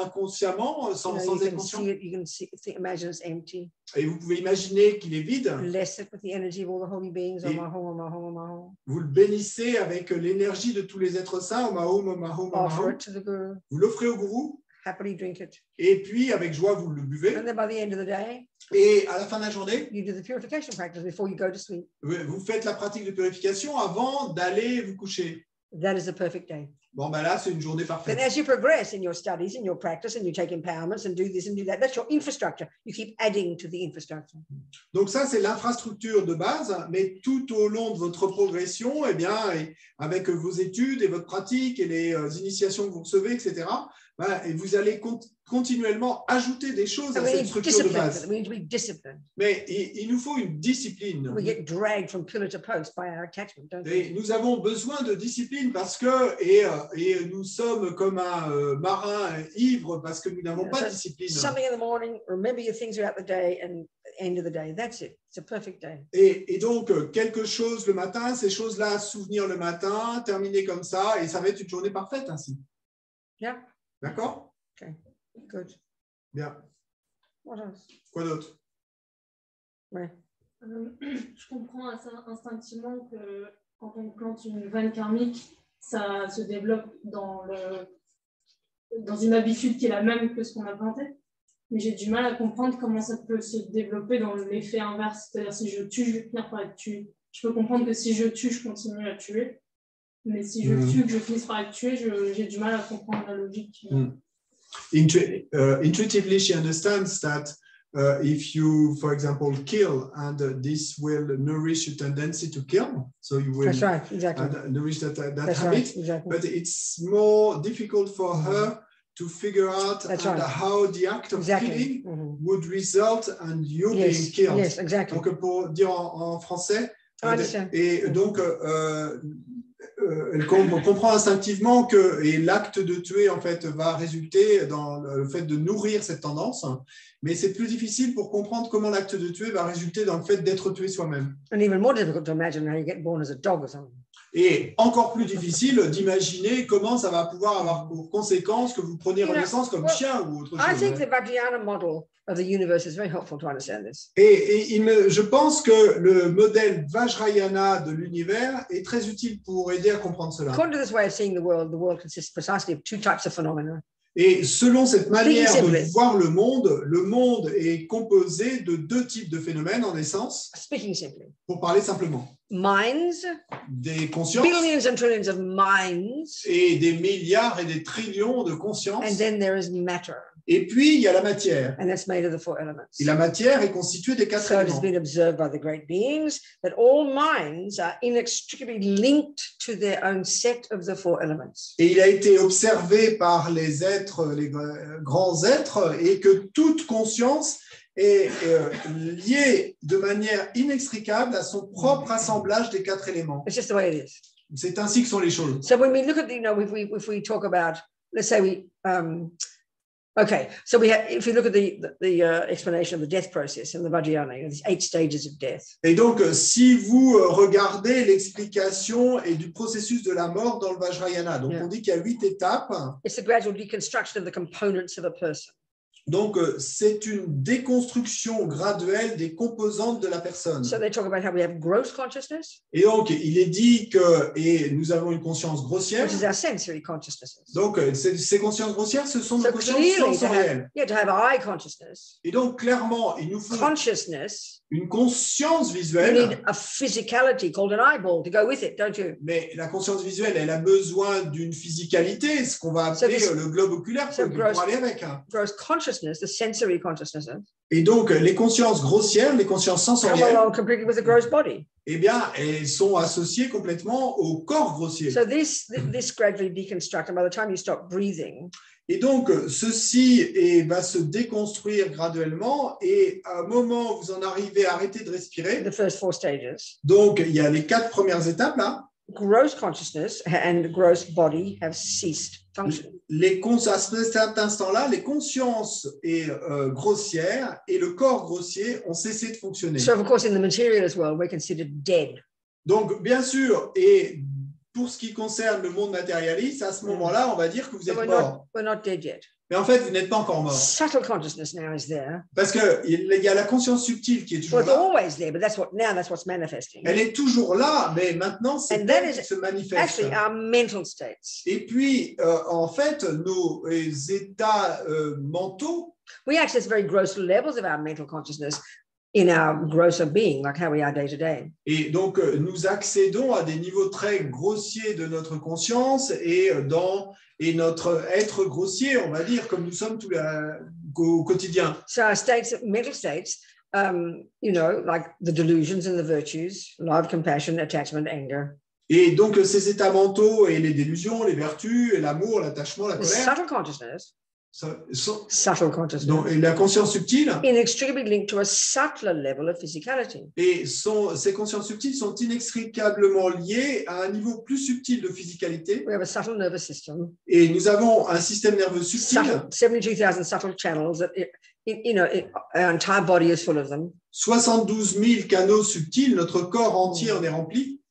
inconsciemment, sans You être can conscient. see it, you can imagine it's empty. Et vous pouvez imaginer qu'il est vide. Bless it with the energy of all the holy beings. Et- Omaho. Vous le bénissez avec l'énergie de tous les êtres saints. Omaho, omaho, Offer omaho. it to the guru. Vous l'offrez au gourou Happily drink it. et puis avec joie vous le buvez. And then by the end of the day, Et à la fin de la journée, you do the purification practice before you go to sleep. vous faites la pratique de purification avant d'aller vous coucher. That is the perfect day. Bon, ben là, c'est une journée Then parfaite. as you progress in your studies, in your practice, and you take empowerments and do this and do that, that's your infrastructure. You keep adding to the infrastructure. Donc ça, c'est l'infrastructure de base, mais tout au long de votre progression, eh bien, et avec vos études et votre pratique et les initiations que vous recevez, etc., ben, et vous allez continuellement ajouter des choses So à we cette need structure de discipline. base. We need to be disciplined. Mais il nous faut une discipline. We get dragged from pillar to post by our attachment, don't Et we? nous avons besoin de discipline parce que, et nous sommes comme un marin ivre parce que nous n'avons pas de discipline. Something in the morning, remember your things throughout the day, and end of the day. That's it. It's a perfect day. Et donc, quelque chose le matin, ces choses-là à se souvenir le matin, terminer comme ça, et ça va être une journée parfaite ainsi. Yeah. D'accord? Good. Bien. What else? Quoi d'autre? Ouais. Je comprends assez instinctivement que quand on plante une veine karmique, ça se développe dans une habitude qui est la même que ce qu'on a planté. Mais j'ai du mal à comprendre comment ça peut se développer dans l'effet inverse. C'est-à-dire, si je tue, je vais finir par être tué. Je peux comprendre que si je tue, je continue à tuer. Mais si je tue, que je finisse par être tué, j'ai du mal à comprendre la logique. Intuitively, she understands that if you, for example, kill, and this will nourish your tendency to kill, so you will That's right. Exactly. nourish that That's habit. right. Exactly. But it's more difficult for her to figure out That's right. how the act of Exactly. killing Mhm. would result and you being Yes. killed. Yes. Exactly. Donc, pour dire en français, I understand. et donc, elle comprend instinctivement que l'acte de tuer, en fait, va résulter dans le fait de nourrir cette tendance, mais c'est plus difficile pour comprendre comment l'acte de tuer va résulter dans le fait d'être tué soi-même. And even more difficult to imagine how you get born as a dog or something. Et encore plus difficile d'imaginer comment ça va pouvoir avoir pour conséquence que vous preniez renaissance comme chien ou autre I chose. think the Vajrayana model of the universe is very helpful to understand this. Et je pense que le modèle Vajrayana de l'univers est très utile pour aider à comprendre cela. According to this way of seeing the world consists precisely of two types of phenomena. Et selon cette manière Speaking de simply. voir le monde est composé de deux types de phénomènes en essence, Speaking simply, pour parler simplement. minds, Des consciences billions and trillions of minds, et des milliards et des trillions de consciences. and then there is matter, Et puis, il y a la matière. and that's made of the four elements. Et la matière est constituée des quatre So it has éléments. been observed by the great beings that all minds are inextricably linked to their own set of the four elements. Et il a été observé par les êtres, les grands êtres, et que toute conscience est liée de manière inextricable à son propre assemblage des quatre éléments. It's just the way it is. C'est ainsi que sont les choses. So when we look at, if we talk about, let's say okay, so if you look at the explanation of the death process in the Vajrayana, these 8 stages of death. Et donc, si vous regardez l'explication et du processus de la mort dans le Vajrayana, donc on dit qu'il y a 8 étapes. It's the gradual deconstruction of the components of a person. Donc, c'est une déconstruction graduelle des composantes de la personne. So they talk about how we have gross consciousness, Et donc, il est dit que nous avons une conscience grossière. which is our sensory consciousnesses. Donc, ces consciences grossières, ce sont nos So consciences clearly, sensorielles. to have eye consciousness, Et donc, clairement, il nous faut consciousness, une conscience you visuelle. need a physicality called an eyeball to go with it, don't you? Mais la conscience visuelle, elle a besoin d'une physicalité, ce qu'on va appeler So this- le globe oculaire so pour gross- aller avec. Hein. Gross consciousness, the sensory consciousness, Et donc, les consciences grossières, les consciences come sensorielles, along completely with the gross body. eh bien, elles sont associées complètement au corps grossier. So this gradually deconstructs, and by the time you stop breathing, Et donc, ceci va se déconstruire graduellement et à un moment où vous en arrivez à arrêter de respirer, the first 4 stages, donc il y a les 4 premières étapes là, gross consciousness and gross body have ceased function. à cet instant-là, les consciences grossières et le corps grossier ont cessé de fonctionner. So of course in the materialist world, we're considered dead. Donc, bien sûr, et pour ce qui concerne le monde matérialiste, à ce moment-là, on va dire que vous So êtes mort. we're not dead yet. Mais en fait, vous n'êtes pas encore mort. Subtle consciousness now is there. Parce qu'il y a la conscience subtile qui est toujours Well, it's là. always there, but that's what's manifesting. Elle est toujours là, mais maintenant, c'est And that elle is qui se manifeste. Actually, our mental states. Et puis, en fait, nos états mentaux, We access very gross levels of our mental consciousness in our grosser being, like how we are day to day. et donc nous accédons à des niveaux très grossiers de notre conscience et notre être grossier, on va dire, comme nous sommes au quotidien. So our mental states, like the delusions and the virtues, love, compassion, attachment, anger. Et donc ces états mentaux et les délusions, les vertus, et l'amour, l'attachement, la The colère, subtle consciousness, subtle consciousness, donc, et la conscience subtile, inextricably linked to a subtler level of physicality. et ces consciences subtiles sont inextricablement liées à un niveau plus subtil de physicalité. We have a subtle nervous system, Et nous avons un système nerveux subtil, subtle, 72,000 subtle channels that, our entire body is full of them. 72 000 canaux subtils, notre corps entier en est rempli.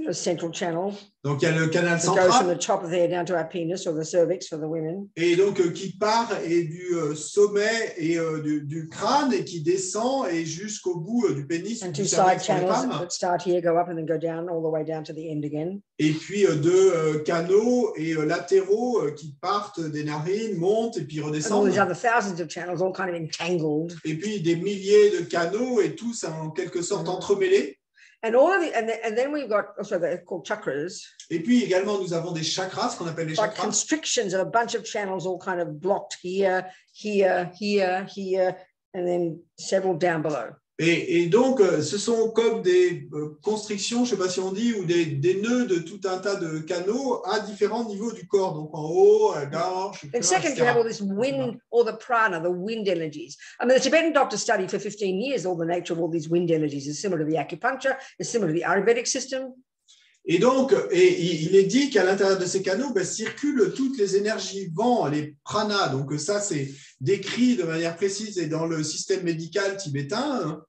A central channel Donc il y a le canal that goes from central, the top of the head down to our penis or the cervix for the women. et donc qui part et du sommet et du crâne et qui descend et jusqu'au bout du pénis And du 2 cervix side pour les channels femmes. that start here, go up, and then go down all the way down to the end again. Et puis 2 canaux et latéraux qui partent des narines, montent et puis And all redescendent. these other thousands of channels, all kind of entangled. Et puis des milliers de canaux et tous en quelque sorte entremêlés. And all of the, and then we've got also they're called chakras, Et puis également nous avons des chakras, ce qu'on appelle les like chakras. constrictions of a bunch of channels all kind of blocked here, here, here, here, and then several down below. Et donc, ce sont comme des constrictions, je ne sais pas si on dit, ou des nœuds de tout un tas de canaux à différents niveaux du corps. Donc, en haut, à la gorge, And second, you have all this wind, all the prana, the wind energies. I mean, the Tibetan doctors studied for 15 years all the nature of all these wind energies. It's similar to the acupuncture. It's similar to the Ayurvedic system. Et donc, il est dit qu'à l'intérieur de ces canaux circulent toutes les énergies vent, les pranas. Donc, ça, c'est décrit de manière précise et dans le système médical tibétain.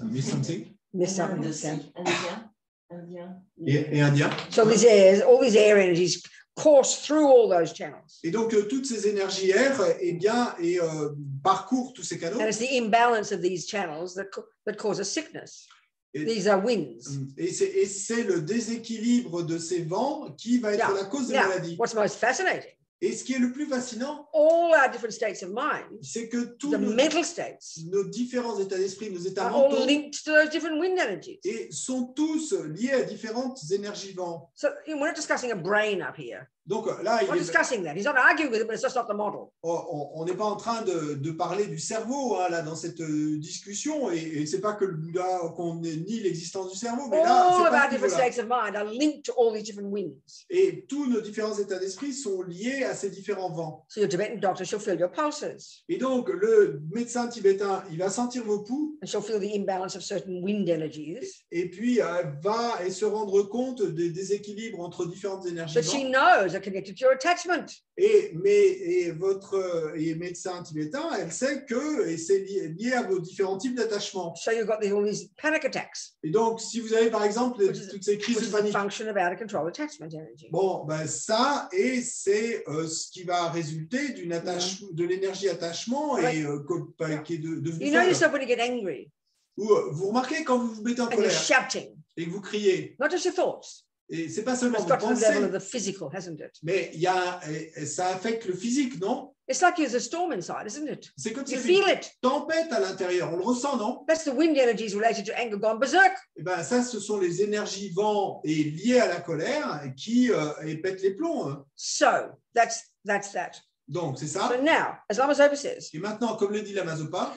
Miss something. Et indien. So these airs, all these air energies course through all those channels. Et donc, toutes ces énergies air parcourent tous ces canaux. And it's the imbalance of these channels that causes sickness. These are winds. Et c'est le déséquilibre de ces vents qui va être la cause des maladies. What's most fascinating? Et ce qui est le plus fascinant, all our different states of mind, c'est que tous nos différents états d'esprit, nos états are mentaux, all linked to those different wind energies. Et sont tous liés à différentes énergies vent. So we're not discussing a brain up here. Donc là, we're not discussing that. He's not arguing with it, but it's just not the model. On n'est pas en train de parler du cerveau là dans cette discussion, et c'est pas que le Bouddha qu'on nie l'existence du cerveau, mais là, all c'est of pas our different states of mind are linked to all these different winds. Et tous nos différents états d'esprit sont liés à ces différents vents. So your Tibetan doctor shall feel your pulses. Et donc le médecin tibétain, il va sentir vos pouls. And shall feel the imbalance of certain wind energies. Et puis va se rendre compte des déséquilibres entre différentes énergies. But she knows are connected to your attachment. Et votre médecin tibétain, elle sait que c'est lié à vos différents types d'attachement. So you've got all these panic attacks, Et donc, si vous avez par exemple toutes ces which crises de is the panique, function of out of control attachment energy. bon, ben ça, et c'est ce qui va résulter de l'énergie attachement et qui est devenue You know folle. yourself when you get angry Ou vous remarquez quand vous vous mettez en and you're colère shouting, et que vous criez, not just your thoughts. et c'est pas seulement It's vos got to the level of pensées, the physical, hasn't it? mais ça affecte le physique, non? It's like there's a storm inside, isn't it? C'est comme si You c'était feel une it. tempête à l'intérieur, on le ressent, non? That's the wind energies related to anger gone berserk. Et ben ça, ce sont les énergies vent et liées à la colère qui pètent les plombs. Hein. So that's that. Donc c'est ça. So now, as Lama Zopa says, Et maintenant, comme le dit la Mazopa,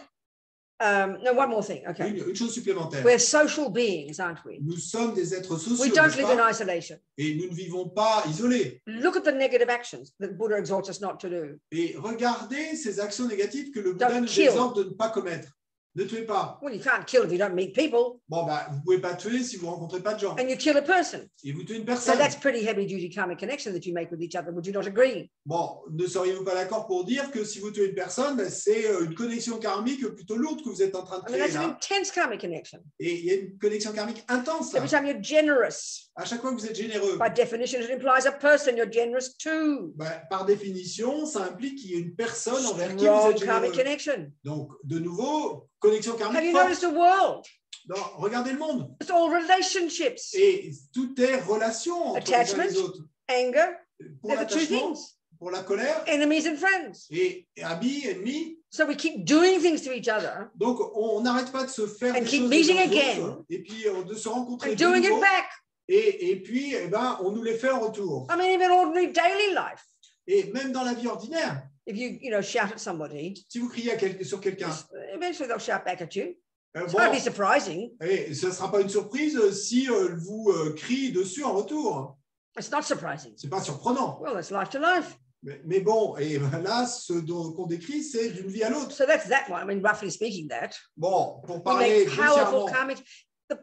no, one more thing. Okay. une chose supplémentaire. We're social beings, aren't we? Nous sommes des êtres sociaux, We don't n'est-ce live in pas? isolation. Et nous ne vivons pas isolés. Look at the negative actions that Buddha exhorts us not to do. Et regardez ces actions négatives que le Bouddha Don't nous kill. exhorte de ne pas commettre. Ne tuez pas. Well, you can't kill if you don't meet people, Bon, bah, vous ne pouvez pas tuer si vous ne rencontrez pas de gens. and you kill a person. Et vous tuez une So personne. that's pretty heavy-duty karmic connection that you make with each other. Would you not agree? Bon, ne seriez-vous pas d'accord pour dire que si vous tuez une personne, ben, c'est une connexion karmique plutôt lourde que vous êtes en train de I mean, créer that's an là. intense karmic connection. Et il y a une connexion karmique intense là. Every time you're generous, À chaque fois que vous êtes généreux, by definition, it implies a person you're generous to. ben, par définition, ça implique qu'il y ait une personne envers qui vous Strong êtes karmic généreux. connection. Donc, de nouveau, connexion Have karmique you forte. noticed the world? Non, regardez le monde. It's all relationships. Et tout est relation entre les uns et Attachment. les autres. Anger, Pour they're the two l'attachement, things. pour la colère, Enemies and friends. et amis, ennemis. So we keep doing things to each other Donc, on n'arrête pas de se faire And des keep choses meeting les uns aux again. autres, et puis de se rencontrer and de doing it nouveau, back. et puis eh ben, on nous les fait en retour. I mean, even ordinary daily life. Et même dans la vie ordinaire, If you shout at somebody, si vous criez sur quelqu'un, eventually they'll shout back at you. It's bon, not be surprising. et ce ne sera pas une surprise si vous criez dessus en retour. It's not surprising. Ce n'est pas surprenant. Well, it's life to life. Mais bon, et ben là, ce qu'on décrit, c'est d'une vie à l'autre. So that's that one. I mean, roughly speaking, that. Bon, pour We parler make powerful grossièrement, karmic.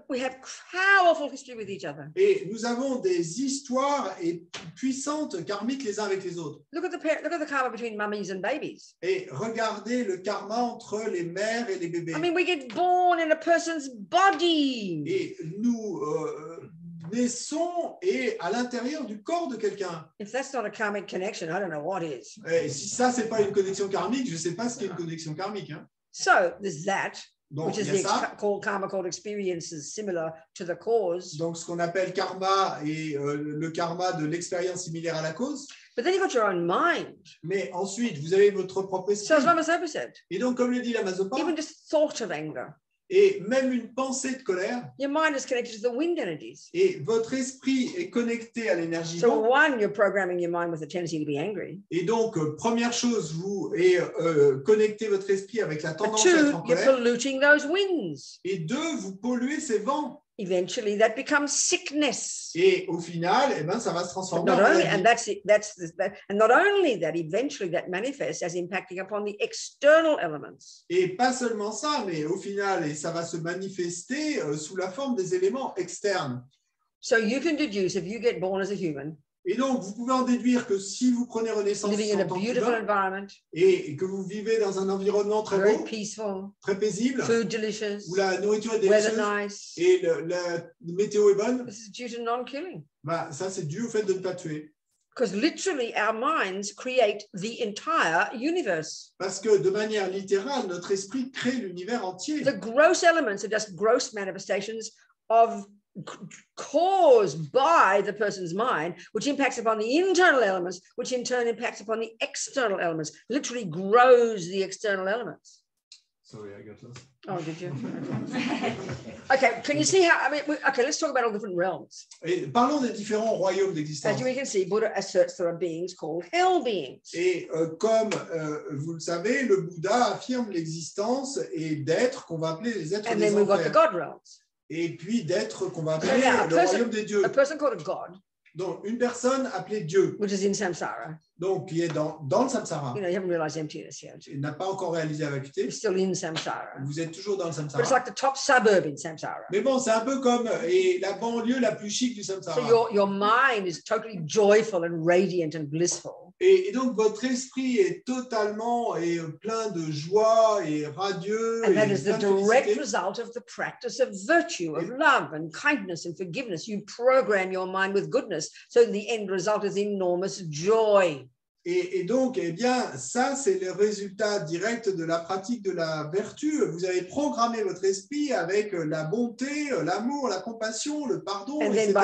We have powerful history with each other. et nous avons des histoires puissantes karmiques les uns avec les autres. Look at the karma between mummies and babies. Et regardez le karma entre les mères et les bébés. I mean, we get born in a person's body. Et nous naissons et à l'intérieur du corps de quelqu'un. If that's not a karmic connection, I don't know what is. Et si ça, c'est pas une connexion karmique, je ne sais pas ce qu'est une connexion karmique. Hein. So there's that, Donc, which is il y a the ça. karma called experiences similar to the cause. Donc, ce qu'on appelle karma et le karma de l'expérience similaire à la cause. But then you've got your own mind. Mais ensuite, vous avez votre propre esprit. So as Lama Zopa said, Et donc, comme le dit la Mazopa, even just thought of anger, et même une pensée de colère, your mind is connected to the wind energies. et votre esprit est connecté à l'énergie So vent. one, you're programming your mind with a tendency to be angry. Et donc, première chose, vous connectez votre esprit avec la But tendance à être two, en you're colère. polluting those winds. Et deux, vous polluez ces vents. Eventually, that becomes sickness. Et au final, eh ben, ça va se But transformer en not only, maladie. and and not only that, eventually that manifests as impacting upon the external elements. Et pas seulement ça, mais au final, et ça va se manifester sous la forme des éléments externes. So you can deduce if you get born as a human, Et donc, vous pouvez en déduire que si vous prenez renaissance living in a en tant beautiful qu'humain environment, et que vous vivez dans un environnement très very beau, peaceful, très paisible, food delicious, où la nourriture est weather délicieuse nice, et la météo est bonne, this is due to non-killing. bah, ça c'est dû au fait de ne pas tuer. Because literally our minds create the entire universe. Parce que de manière littérale, notre esprit crée l'univers entier. The gross elements are just gross manifestations of caused by the person's mind, which impacts upon the internal elements, which in turn impacts upon the external elements, literally grows the external elements. Sorry, I got lost. Oh, did you? Okay, can you see how, I mean, okay, let's talk about all different realms. Et parlons des différents royaumes As d'existence. we can see, Buddha asserts there are beings called hell beings. Et comme vous le savez, le Bouddha affirme l'existence et d'êtres qu'on va appeler les êtres And des then we've got the enfers. God realms. Et puis d'êtres qu'on va appeler Yeah, le royaume des dieux. A person called a God Donc, une personne appelée Dieu, which is in samsara. donc qui est dans le samsara, You haven't realized emptiness yet. il n'a pas encore réalisé la vacuité, You're still in samsara. vous êtes toujours dans le But it's samsara. like the top suburb in samsara. Mais bon, c'est un peu comme la banlieue la plus chic du So samsara. your mind is totally joyful and radiant and blissful. Et donc, votre esprit est totalement plein de joie et radieux. And that Et is the plein de direct félicité. result of the practice of virtue, of love and kindness and forgiveness. You program your mind with goodness. So the end result is enormous joy. Et donc, eh bien, ça, c'est le résultat direct de la pratique de la vertu. Vous avez programmé votre esprit avec la bonté, l'amour, la compassion, le pardon, And etc.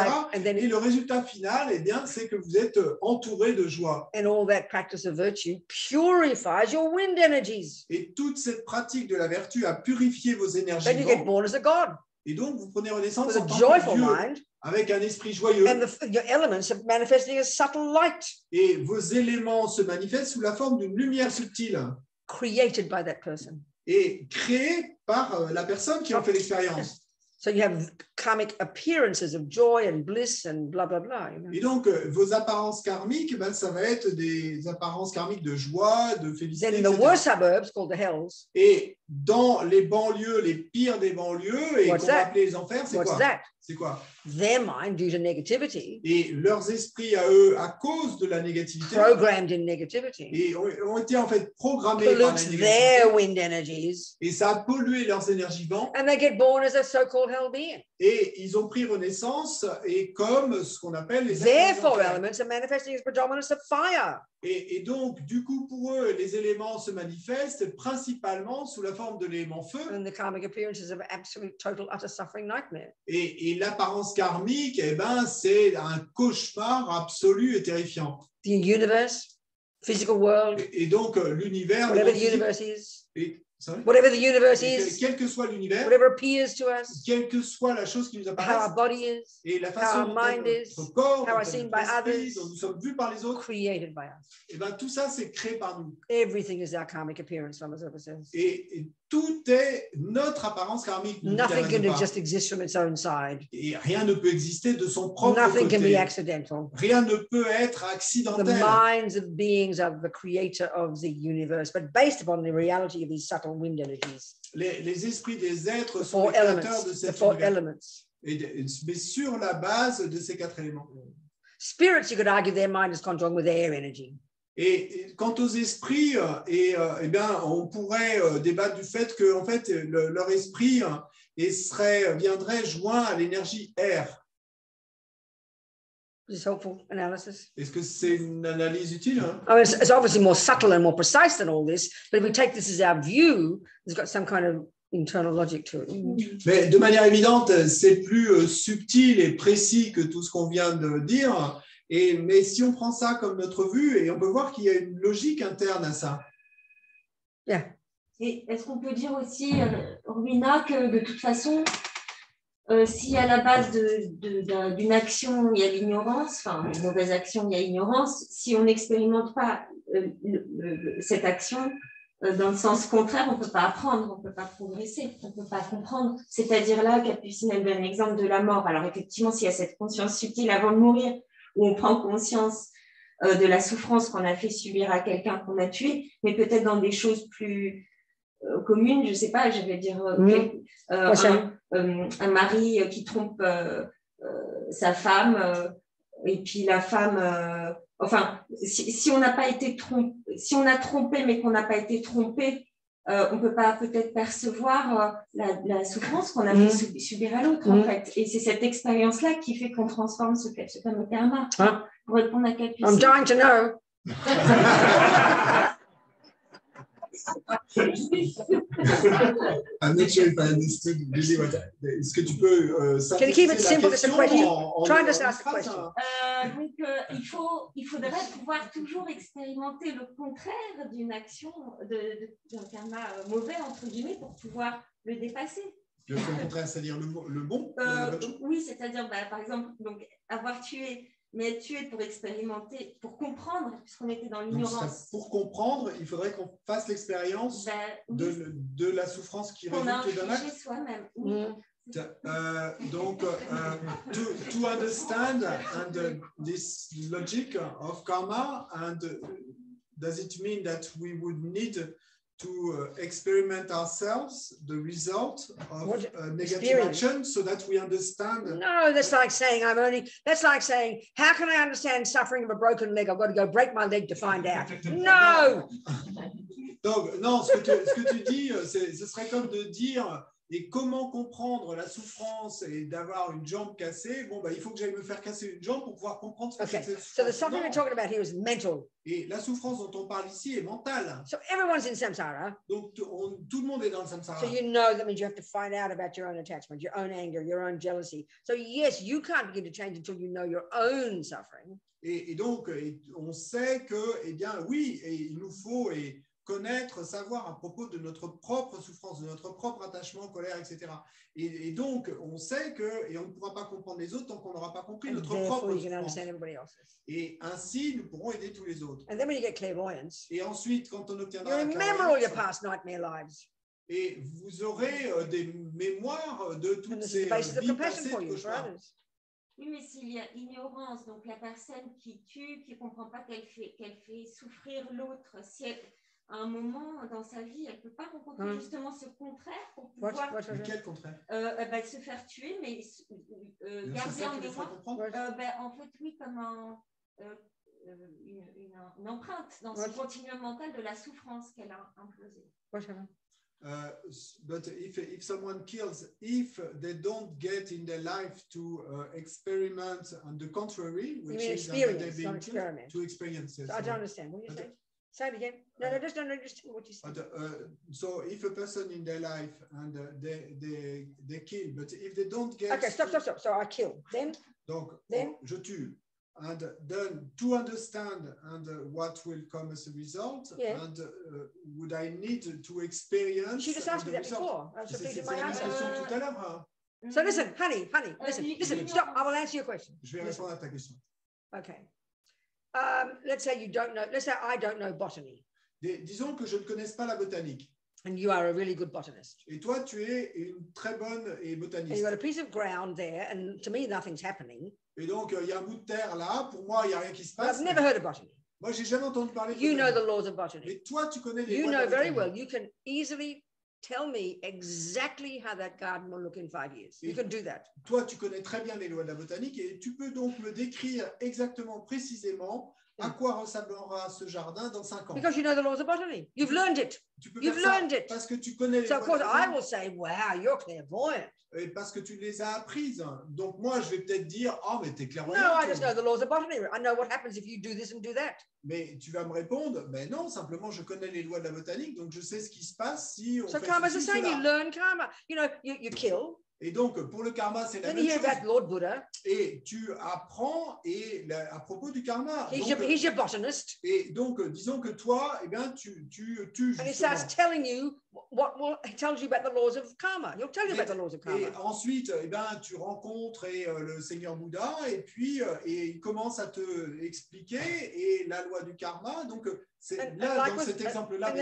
then Et le résultat final, eh bien, c'est que vous êtes entouré de joie. and all that practice of virtue purifies your wind energies. Et toute cette pratique de la vertu a purifié vos énergies. Then you get vent. born as a god Et donc, vous prenez renaissance with en a tant que joyful Dieu, mind, avec un esprit joyeux. and your elements are manifesting as subtle light Et vos éléments se manifestent sous la forme d'une lumière subtile created by that person. et créée par la personne qui en fait l'expérience. So you have karmic appearances of joy and bliss and blah, blah, blah. You know? Et donc, vos apparences karmiques, ben, ça va être des apparences karmiques de joie, de félicité, Then in the etc. worst suburbs called the hells, Et dans les banlieues, les pires des banlieues, et qu'on What's va that? appeler les enfers, c'est what's quoi? that? C'est quoi? Their mind, due to negativity, Et leurs esprits à eux, à cause de la négativité, programmed in negativity, et ont été en fait programmés par la pollutes négativité, their wind energies, et ça a pollué leurs énergies vent, and they get born as a so-called hell being. et ils ont pris renaissance, et comme ce qu'on appelle les Their êtres four d'enfer. elements are manifesting as predominance of fire. Et donc, du coup, pour eux, les éléments se manifestent principalement sous la forme de l'élément feu. And the karmic appearances of absolute, total, utter suffering nightmare. Et l'apparence karmique, eh ben, c'est un cauchemar absolu et terrifiant. The universe, physical world, Et donc, l'univers, whatever le the monde universe physique, is, et, sorry? whatever the universe Et is, quel que soit l'univers, whatever appears to us, quelle que soit la chose qui nous how apparaît, our body is, et la how façon our dont mind est is, notre corps, how dont we're est seen notre by esprit, others, dont nous sommes vus par les autres, created by us. et ben, tout ça, c'est créé par nous. Everything is our karmic appearance, Lama Zopa says. Et tout est notre apparence karmique. nous dit Nothing can Dhamma Zopa. just exist from its own side. Et rien ne peut exister de son propre Nothing can be côté. accidental. Rien ne peut être The accidentel. minds of beings are the creator of the universe, but based upon the reality of these subtle wind energies. Les esprits des êtres The sont four les créateurs elements. de The cet four univers. elements. Mais sur la base de ces quatre éléments. Spirits, you could argue their mind is conjoined with air energy. Et quant aux esprits, eh bien, on pourrait débattre du fait que en fait, leur esprit viendrait joint à l'énergie air. Is this helpful analysis? Est-ce que c'est une analyse utile, hein? I mean, it's obviously more subtle and more precise than all this, but if we take this as our view, it's got some kind of internal logic to it. Mais de manière évidente, c'est plus subtil et précis que tout ce qu'on vient de dire. Mais si on prend ça comme notre vue, et on peut voir qu'il y a une logique interne à ça. Yeah. Et est-ce qu'on peut dire aussi, Robina, que de toute façon, si à la base d'une action, il y a l'ignorance, enfin, une mauvaise action, il y a ignorance, si on n'expérimente pas cette action, dans le sens contraire, on ne peut pas apprendre, on ne peut pas progresser, on ne peut pas comprendre. C'est-à-dire là, Capucine, elle donne l'exemple de la mort. Alors effectivement, s'il y a cette conscience subtile avant de mourir, où on prend conscience de la souffrance qu'on a fait subir à quelqu'un qu'on a tué, mais peut-être dans des choses plus communes, je ne sais pas, je vais dire un mari qui trompe sa femme, et puis la femme... Enfin, si on n'a pas été trompé, si on a trompé mais qu'on n'a pas été trompé, on ne peut pas peut-être percevoir la souffrance qu'on a fait subir à l'autre, en fait. Et c'est cette expérience-là qui fait qu'on transforme ce fameux karma. Huh? Pour répondre à Capucine. I'm dying to know. I'm not sure if I understood really what. Est-ce que tu peux Can you keep it simple? It's a question. Try and just ask a phrase, question. hein? Donc, il faudrait pouvoir toujours expérimenter le contraire d'une action, d'un karma mauvais, entre guillemets, pour pouvoir le dépasser. Le contraire, c'est-à-dire le bon, la bonne chose. Oui, c'est-à-dire, par exemple, donc, avoir tué, mais être tué pour expérimenter, pour comprendre, puisqu'on était dans l'ignorance. Pour comprendre, il faudrait qu'on fasse l'expérience de la souffrance qui qu'on a résulte d'un acte. infligé soi-même. Oui. Donc, to understand and this logic of karma, and does it mean that we would need to experiment ourselves the result of negative action so that we understand? No, that's like saying that's like saying, how can I understand suffering of a broken leg? I've got to go break my leg to find out. No! Donc, non, ce que tu dis, ce serait comme de dire, et comment comprendre la souffrance et d'avoir une jambe cassée? Bon, bah, il faut que j'aille me faire casser une jambe pour pouvoir comprendre ce que c'est. So the suffering we're talking about here is mental. Et la souffrance dont on parle ici est mentale. So everyone's in samsara. Donc, tout le monde est dans le samsara. So you know that means you have to find out about your own attachment, your own anger, your own jealousy. So yes, you can't begin to change until you know your own suffering. Et donc, on sait que, eh bien, oui, et il nous faut connaître, savoir à propos de notre propre souffrance, de notre propre attachement, colère, etc. Et donc, on sait que, et on ne pourra pas comprendre les autres tant qu'on n'aura pas compris notre propre souffrance. Et ainsi, nous pourrons aider tous les autres. And then when you get clairvoyance, et ensuite, quand on obtiendra you remember all your past nightmare lives. Et vous aurez des mémoires de toutes ces vies passées de cauchemars. Oui, mais s'il y a ignorance, donc la personne qui tue, qui ne comprend pas qu'elle fait souffrir l'autre, si elle, à un moment dans sa vie, elle ne peut pas rencontrer justement ce contraire pour pouvoir... Quel contraire? Se faire tuer, mais garder en mémoire. En fait, oui, comme une empreinte dans ce continuum mental de la souffrance qu'elle a imposée. But if someone kills, if they don't get in their life to experiment on the contrary, which is to experience. So I don't understand. What do you say? Say it again. No, just don't understand what you said. So if a person in their life and they kill, but if they don't get... Okay, stop. So I kill. Then? Donc, je tue. And then to understand and what will come as a result, and would I need to experience? You just asked me that before. I was repeating my answer. Tout à l'heure. So listen, honey, listen, stop. I will answer your question. Je vais répondre à ta question. Okay. Let's say you don't know. Let's say I don't know botany. Disons que je ne connaisse pas la botanique. And you are a really good botanist. Et toi, tu es une très bonne botaniste. And you've got a piece of ground there, and to me, nothing's happening. Et donc, il y a un bout de terre là. Pour moi, il n'y a rien qui se passe. I've never heard of botany. Moi, j'ai jamais entendu parler de botany. You know the laws of botany. Et toi, tu connais les lois de la botanique. You know very well. You can easily tell me exactly how that garden will look in 5 years. You can do that. Toi, tu connais très bien les lois de la botanique et tu peux donc me décrire exactement, précisément à quoi ressemblera ce jardin dans 5 ans. Because you know the laws of botany. You've learned it. You've learned it. Parce que tu connais les lois. So of course I will say, wow, you're clairvoyant. Et parce que tu les as apprises. Donc moi, je vais peut-être dire, oh, mais t'es clairvoyant. No, I just know the laws of botany. I know what happens if you do this and do that. Mais tu vas me répondre, mais non, simplement je connais les lois de la botanique, donc je sais ce qui se passe si on fait karma's ceci, the same. cela. You learn karma. You know, you kill. Et donc, pour le karma, c'est la Then même you hear chose. about Lord Buddha. Et tu apprends à propos du karma. He's your botanist. Et donc, disons que toi, eh bien, tu and he starts telling you he tells you about the laws of karma. He'll tell you about the laws of karma. Et ensuite, eh bien, tu rencontres le Seigneur Bouddha et puis il commence à te expliquer et la loi du karma. Donc, c'est là, dans cet exemple-là,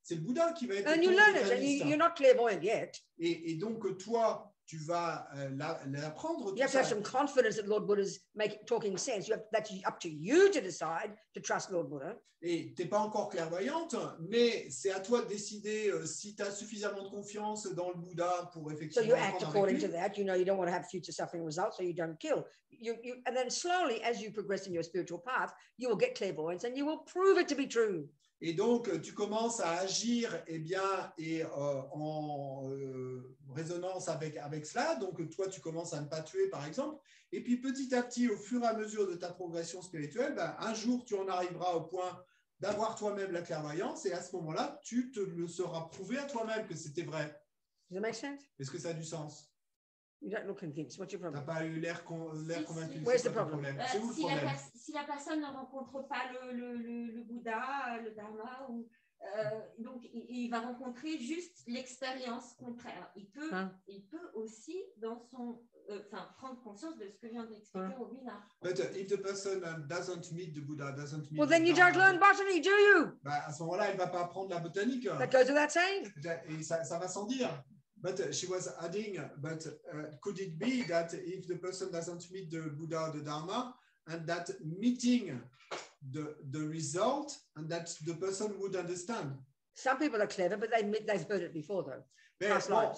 c'est le Bouddha qui va être and you learn it, and you're not clairvoyant yet. Et donc, toi, tu vas l'apprendre. You have to have some confidence that Lord Buddha's talking sense. That's up to you to decide to trust Lord Buddha. Et tu n'es pas encore clairvoyante, mais c'est à toi de décider si tu as suffisamment de confiance dans le Bouddha pour effectivement. So you act according to that. You know you don't want to have future suffering results, so you don't kill. And then slowly, as you progress in your spiritual path, you will get clairvoyance and you will prove it to be true. Et donc, tu commences à agir en résonance avec cela. Donc, toi, tu commences à ne pas tuer, par exemple. Et puis, petit à petit, au fur et à mesure de ta progression spirituelle, un jour, tu en arriveras au point d'avoir toi-même la clairvoyance. Et à ce moment-là, tu te le seras prouvé à toi-même que c'était vrai. Does that make sense? Est-ce que ça a du sens? You don't look convinced. What's your problem? Tu n'as pas eu l'air convaincu. Where's the problem? C'est où le problème? Si la personne ne rencontre pas le Bouddha, le Dharma, donc il va rencontrer juste l'expérience contraire. Il peut aussi prendre conscience de ce que vient d'expliquer Robina. But if the person doesn't meet the Buddha, doesn't meet well, then you don't learn botany, do you? À ce moment-là, il ne va pas apprendre la botanique. That goes without saying. Et ça va sans dire. But she was adding, but could it be that if the person doesn't meet the Buddha or the Dharma, and that meeting the result, and that the person would understand? Some people are clever, but they've heard it before, though. Mais bon,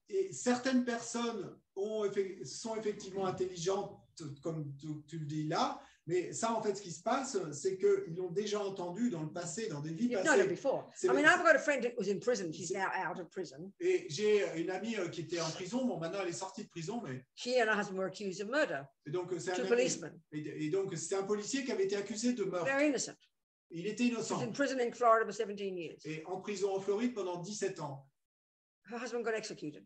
et certaines personnes sont effectivement intelligentes, comme tu le dis là, mais ça, en fait, ce qui se passe, c'est qu'ils l'ont déjà entendu dans le passé, dans des vies You've known it passées. before. I mean, I've got a friend who was in prison. She's now out of prison. Et j'ai une amie qui était en prison. Bon, maintenant, elle est sortie de prison, mais... She and her husband were accused of murder. Et donc, c'est Two policemen. et donc, c'est un policier qui avait été accusé de meurtre. Very innocent. Il était She was innocent. in prison in Florida for 17 years. Et en prison en Floride pendant 17 ans. Her husband got executed.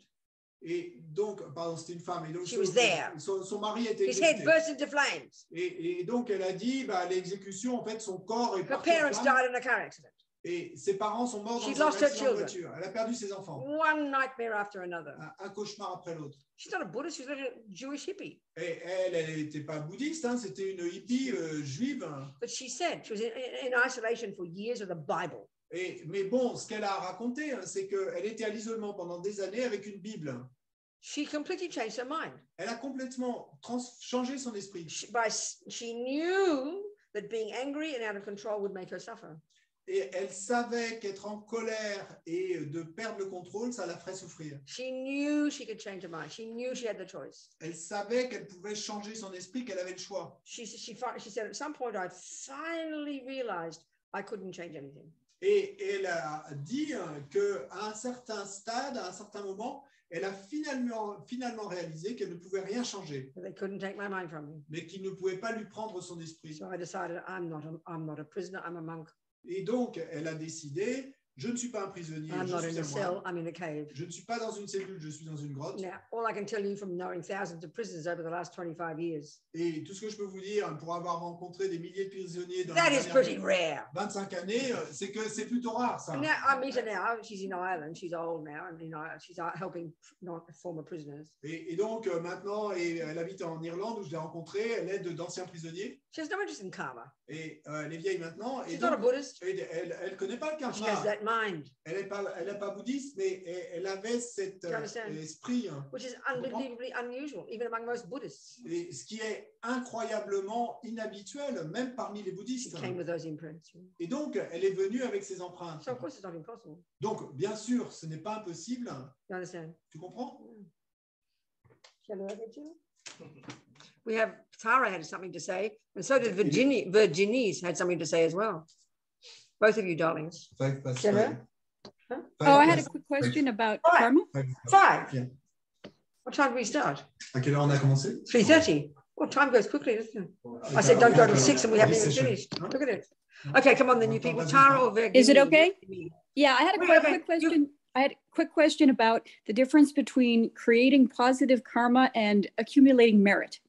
Et donc, pardon, c'était une femme. Et donc, She was there. son mari était His head exécuté. burst into flames. Et donc, elle a dit, bah, l'exécution, en fait, son corps est Her parti en parents flammes. died in a car accident. Et ses parents sont morts She dans un lost her accident de children. voiture. Elle a perdu ses enfants. One nightmare after another. Un cauchemar après l'autre. She's not a Buddhist, she's a Jewish hippie. Et elle n'était pas bouddhiste, hein, c'était une hippie juive. But she said she was in isolation for years with a Bible. Mais bon, ce qu'elle a raconté, hein, c'est qu'elle était à l'isolement pendant des années avec une Bible. She completely changed her mind. Elle a complètement changé son esprit. She knew that being angry and out of control would make her suffer. Et elle savait qu'être en colère et de perdre le contrôle, ça la ferait souffrir. She knew she could change her mind. She knew she had the choice. Elle savait qu'elle pouvait changer son esprit, qu'elle avait le choix. She said, at some point, I finally realized I couldn't change anything. Et elle a dit qu'à un certain stade, à un certain moment, elle a finalement réalisé qu'elle ne pouvait rien changer. They couldn't take my mind from me. Mais qu'il ne pouvait pas lui prendre son esprit. So I decided I'm not a prisoner, I'm a monk. Et donc, elle a décidé, je ne suis pas un prisonnier, I'm je not in suis a un cell, moine. I'm in a cave. Je ne suis pas dans une cellule, je suis dans une grotte. Now, all I can tell you from knowing thousands of prisoners over the last 25 years, Et tout ce que je peux vous dire, pour avoir rencontré des milliers de prisonniers dans that les is pretty dernières rare. 25 années, c'est que c'est plutôt rare, ça. And now I meet her now. She's in Ireland. She's old now, and she's helping former prisoners. Et donc, maintenant, elle habite en Irlande, où je l'ai rencontrée, elle aide d'anciens prisonniers. She has no interest in karma. Et elle est vieille maintenant. Et She's donc, not a Buddhist. elle ne connaît pas le She has karma. that mind, Elle n'est pas bouddhiste, mais elle avait cet Do you understand? esprit. which is unbelievably unusual, even among most Buddhists. Et ce qui est incroyablement inhabituel, même parmi les She bouddhistes. came with those imprints. Et donc, elle est venue avec ses empreintes. So of course it's not impossible. Donc, bien sûr, ce n'est pas impossible. You understand? Tu comprends? Shall I read you? We have Tara had something to say, and so did Virginie's had something to say as well. Both of you, darlings. Shall I? Huh? Oh, I had a quick question about All right. karma. 5. Yeah. What time do we start? À quelle heure on a commencé? 3:30. Well, time goes quickly, doesn't it? I said don't go till 6 and we haven't even finished. Look at it. Okay, come on then, you people. Tara or Virginie? Is it okay? Yeah, I had a Wait, quick, wait, quick question. I had a quick question about the difference between creating positive karma and accumulating merit.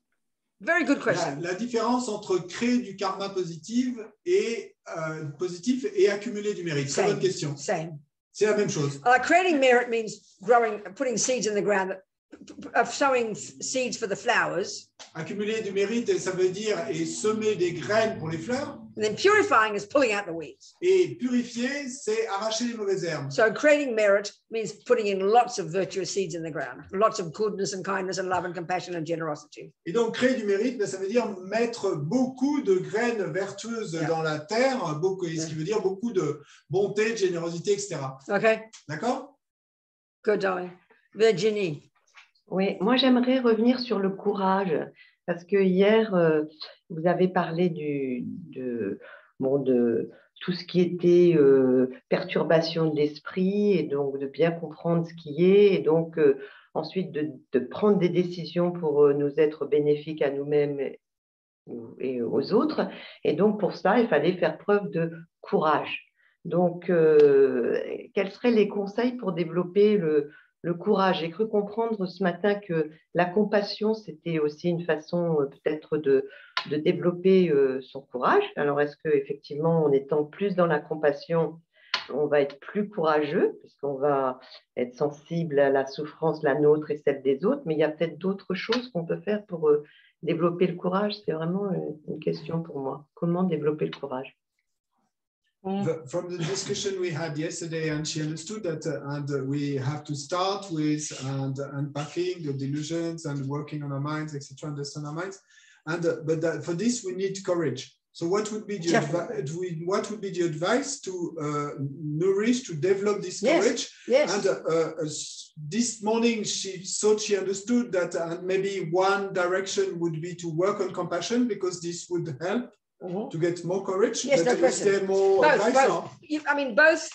Very good question. La différence entre créer du karma positif et accumuler du mérite. Très bonne question. Same. C'est la même chose. Creating merit means putting seeds in the ground, sowing seeds for the flowers. Accumuler du mérite, ça veut dire semer des graines pour les fleurs. And then purifying is pulling out the weeds. Et purifier, c'est arracher les mauvaises herbes. So creating merit means putting in lots of virtuous seeds in the ground, lots of goodness and kindness and love and compassion and generosity. Et donc, créer du mérite, ça veut dire mettre beaucoup de graines vertueuses dans la terre, ce qui veut dire beaucoup de bonté, de générosité, etc. Okay? D'accord? Good, darling. Virginie. Oui, moi j'aimerais revenir sur le courage, parce que hier, vous avez parlé de tout ce qui était perturbation de l'esprit, et donc de bien comprendre ce qui est, et donc ensuite de prendre des décisions pour nous être bénéfiques à nous-mêmes et aux autres. Et donc pour ça, il fallait faire preuve de courage. Donc, quels seraient les conseils pour développer le courage? J'ai cru comprendre ce matin que la compassion, c'était aussi une façon peut-être de développer son courage. Alors, est-ce qu'effectivement, en étant plus dans la compassion, on va être plus courageux, parce qu'on va être sensible à la souffrance, la nôtre et celle des autres, mais il y a peut-être d'autres choses qu'on peut faire pour développer le courage. C'est vraiment une question pour moi. Comment développer le courage? From the discussion we had yesterday, and she understood that, we have to start with unpacking the delusions and working on our minds, etc., understand our minds. But for this, we need courage. So what would be the advice to nourish, to develop this courage? Yes. And this morning, she thought she understood that maybe one direction would be to work on compassion, because this would help to get more courage. Yes, no question. Is there more advice? Both. I mean, both.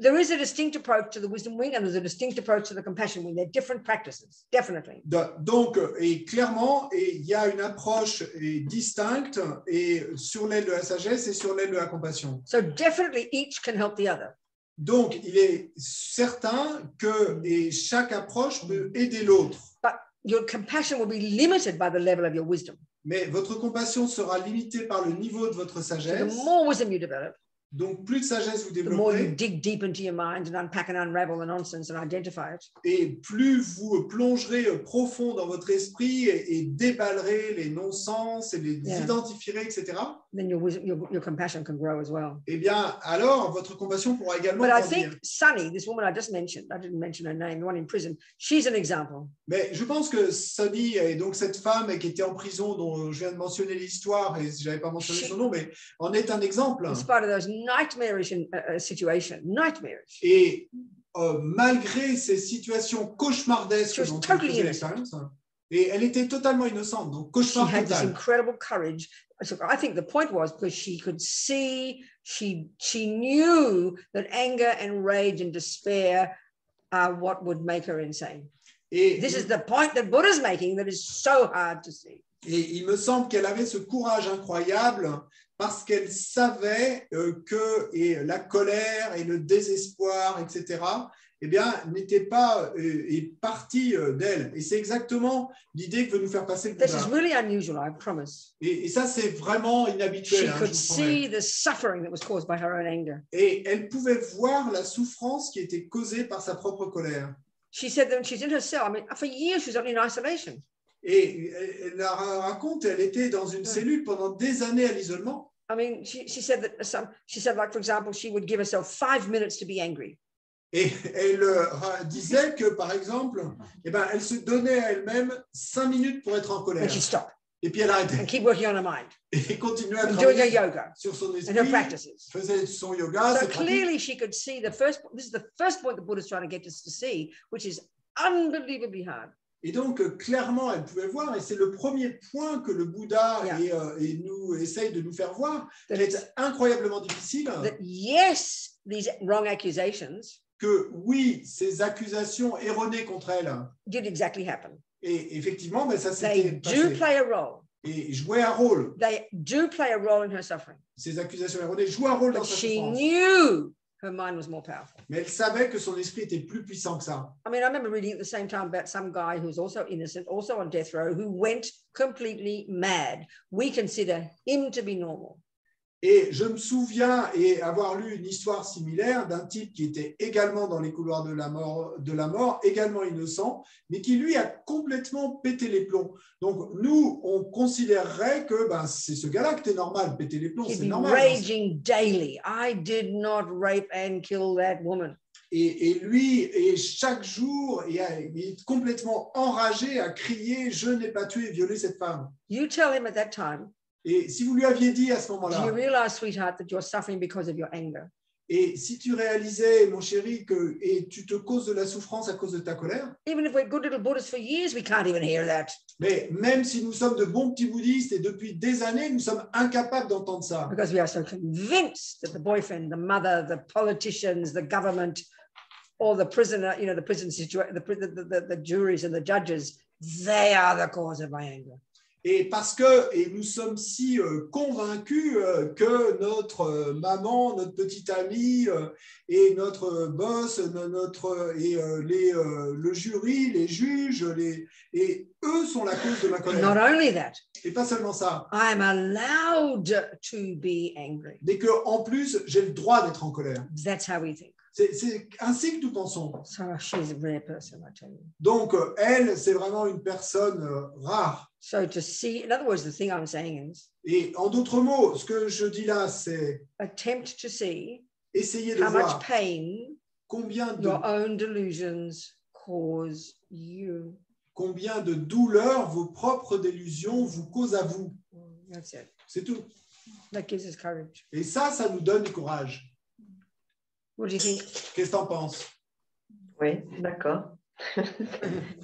There is a distinct approach to the wisdom wing and there's a distinct approach to the compassion wing. They're different practices, definitely. Donc, et clairement, il y a une approche distincte et sur l'aile de la sagesse et sur l'aile de la compassion. So definitely each can help the other. Donc, il est certain que chaque approche peut aider l'autre. But your compassion will be limited by the level of your wisdom. Mais votre compassion sera limitée par le niveau de votre sagesse. So the more wisdom you develop, donc plus de sagesse vous the more you développez, dig deep into your mind and unpack and unravel the nonsense and identify it. et plus vous plongerez profond dans votre esprit et déballerez les non-sens et les identifierez, etc. Then your compassion can grow as well. Eh bien, alors votre compassion pourra également But I grandir. think Sunny, this woman I just mentioned, I didn't mention her name, the one in prison, she's an example. Mais je pense que Sunny, et donc cette femme qui était en prison, dont je viens de mentionner l'histoire, et je n'avais pas mentionné son nom, mais en est un exemple. In spite of those nightmarish situation, nightmarish. Et malgré ces situations cauchemardesques She was dont totally elle faisait l'expérience, et elle était totalement innocente, donc She cauchemar had this total. incredible courage. So I think the point was because she could see, she knew that anger and rage and despair are what would make her insane. Et This is the point that Buddha's making that is so hard to see. Et il me semble qu'elle avait ce courage incroyable parce qu'elle savait que la colère et le désespoir, etc., eh bien, n'étaient pas partie d'elle. Et c'est exactement l'idée que veut nous faire passer le This is Bouddha. really unusual, I promise. Et ça, c'est vraiment inhabituel. She Hein, could je vous promets. see the suffering that was caused by her own anger. Et elle pouvait voir la souffrance qui était causée par sa propre colère. She said that she's in her cell. I mean, for years she was only in isolation. Et elle la raconte, elle était dans une cellule pendant des années à l'isolement. I mean, she said that she said, like, for example, she would give herself 5 minutes to be angry. Et elle disait que, par exemple, eh ben, elle se donnait à elle-même 5 minutes pour être en colère. And she'd stop Et puis elle arrêtait. and keep working on her mind Et continuait à and doing her travailler yoga sur son and her esprit, practices. faisait son yoga, So ses pratiques. clearly she could see this is the first point the Buddha's trying to get us to see, which is unbelievably hard. Et donc, clairement, elle pouvait voir, et c'est le premier point que le Bouddha et nous essaye de nous faire voir, qui est incroyablement difficile. That yes, these wrong accusations Que oui, ces accusations erronées contre elle, did exactly happen. et effectivement, ben, ça They s'était do passé. play a role. Et jouaient un rôle. They do play a role in her suffering. Ces accusations erronées jouent un rôle dans But sa she souffrance. knew her mind was more powerful. Mais elle savait que son esprit était plus puissant que ça. I mean, I remember reading at the same time about some guy who's also innocent, also on death row, who went completely mad. We consider him to be normal. Et je me souviens et avoir lu une histoire similaire d'un type qui était également dans les couloirs de la mort, également innocent, mais qui lui a complètement pété les plombs. Donc nous, on considérerait que ben, c'est ce gars-là qui était normal, péter les plombs, He'd c'est be normal. raging daily. I did not rape and kill that woman. Et lui, et chaque jour, il est complètement enragé à crier « Je n'ai pas tué et violé cette femme ». You tell him at that time, Et si vous lui aviez dit à ce do you moment-là, realize, sweetheart, that you're suffering because of your anger? et si tu réalisais, mon chéri, que tu te causes de la souffrance à cause de ta colère, Even if we're good little Buddhists for years, we can't even hear that. mais même si nous sommes de bons petits bouddhistes et depuis des années, nous sommes incapables d'entendre ça. Because we are so convinced that the boyfriend, the mother, the politicians, the government, or the prisoner, you know, the prison situation, the juries and the judges, they are the cause of my anger. Et parce que nous sommes si convaincus que notre maman, notre petite amie et notre boss, le jury, les juges, et eux sont la cause de ma colère. Not only that, Et pas seulement ça, I am allowed to be angry. mais qu'en plus, j'ai le droit d'être en colère. That's how we think. C'est ainsi que nous pensons. So she's a rare person, I tell you. Donc, elle, c'est vraiment une personne rare. So to see, in other words, the thing I'm saying is, Et en d'autres mots, ce que je dis là, c'est attempt to see essayer de how much voir pain combien your own delusions cause you. combien de douleurs vos propres délusions vous causent à vous. That's it. C'est tout. That gives us courage. Et ça nous donne du courage. What do you think? Qu'est-ce que tu en penses? Oui, d'accord.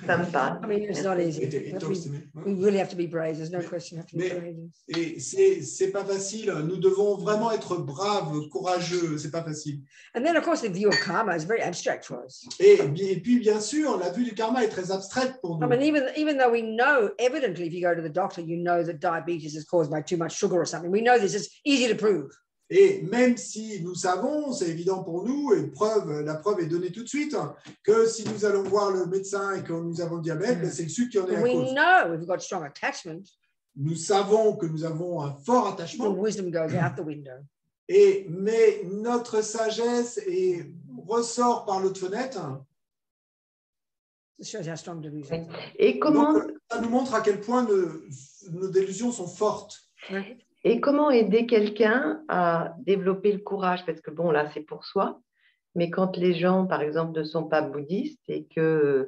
Ça me parle. I mean, it's not easy. It talks to me. We really have to be brave. There's no question. Have to be Mais- courageous. Et c'est pas facile. Nous devons vraiment être braves, courageux. C'est pas facile. And then, of course, the view of karma is very abstract for us. Et puis, bien sûr, la vue du karma est très abstraite pour I nous. mean, even though we know, evidently, if you go to the doctor, you know that diabetes is caused by too much sugar or something. We know this is easy to prove. Et même si nous savons, c'est évident pour nous, et la preuve est donnée tout de suite, que si nous allons voir le médecin et que nous avons le diabète, ben, c'est le sucre qui en est But à we cause. know if we've got strong attachment, Nous savons que nous avons un fort the attachement, wisdom goes out the window. mais notre sagesse ressort par l'autre fenêtre. It shows how strong delusion. Et comment, Donc, ça nous montre à quel point nos délusions sont fortes. Right? et comment aider quelqu'un à développer le courage? Parce que bon, là, c'est pour soi. Mais quand les gens, par exemple, ne sont pas bouddhistes et que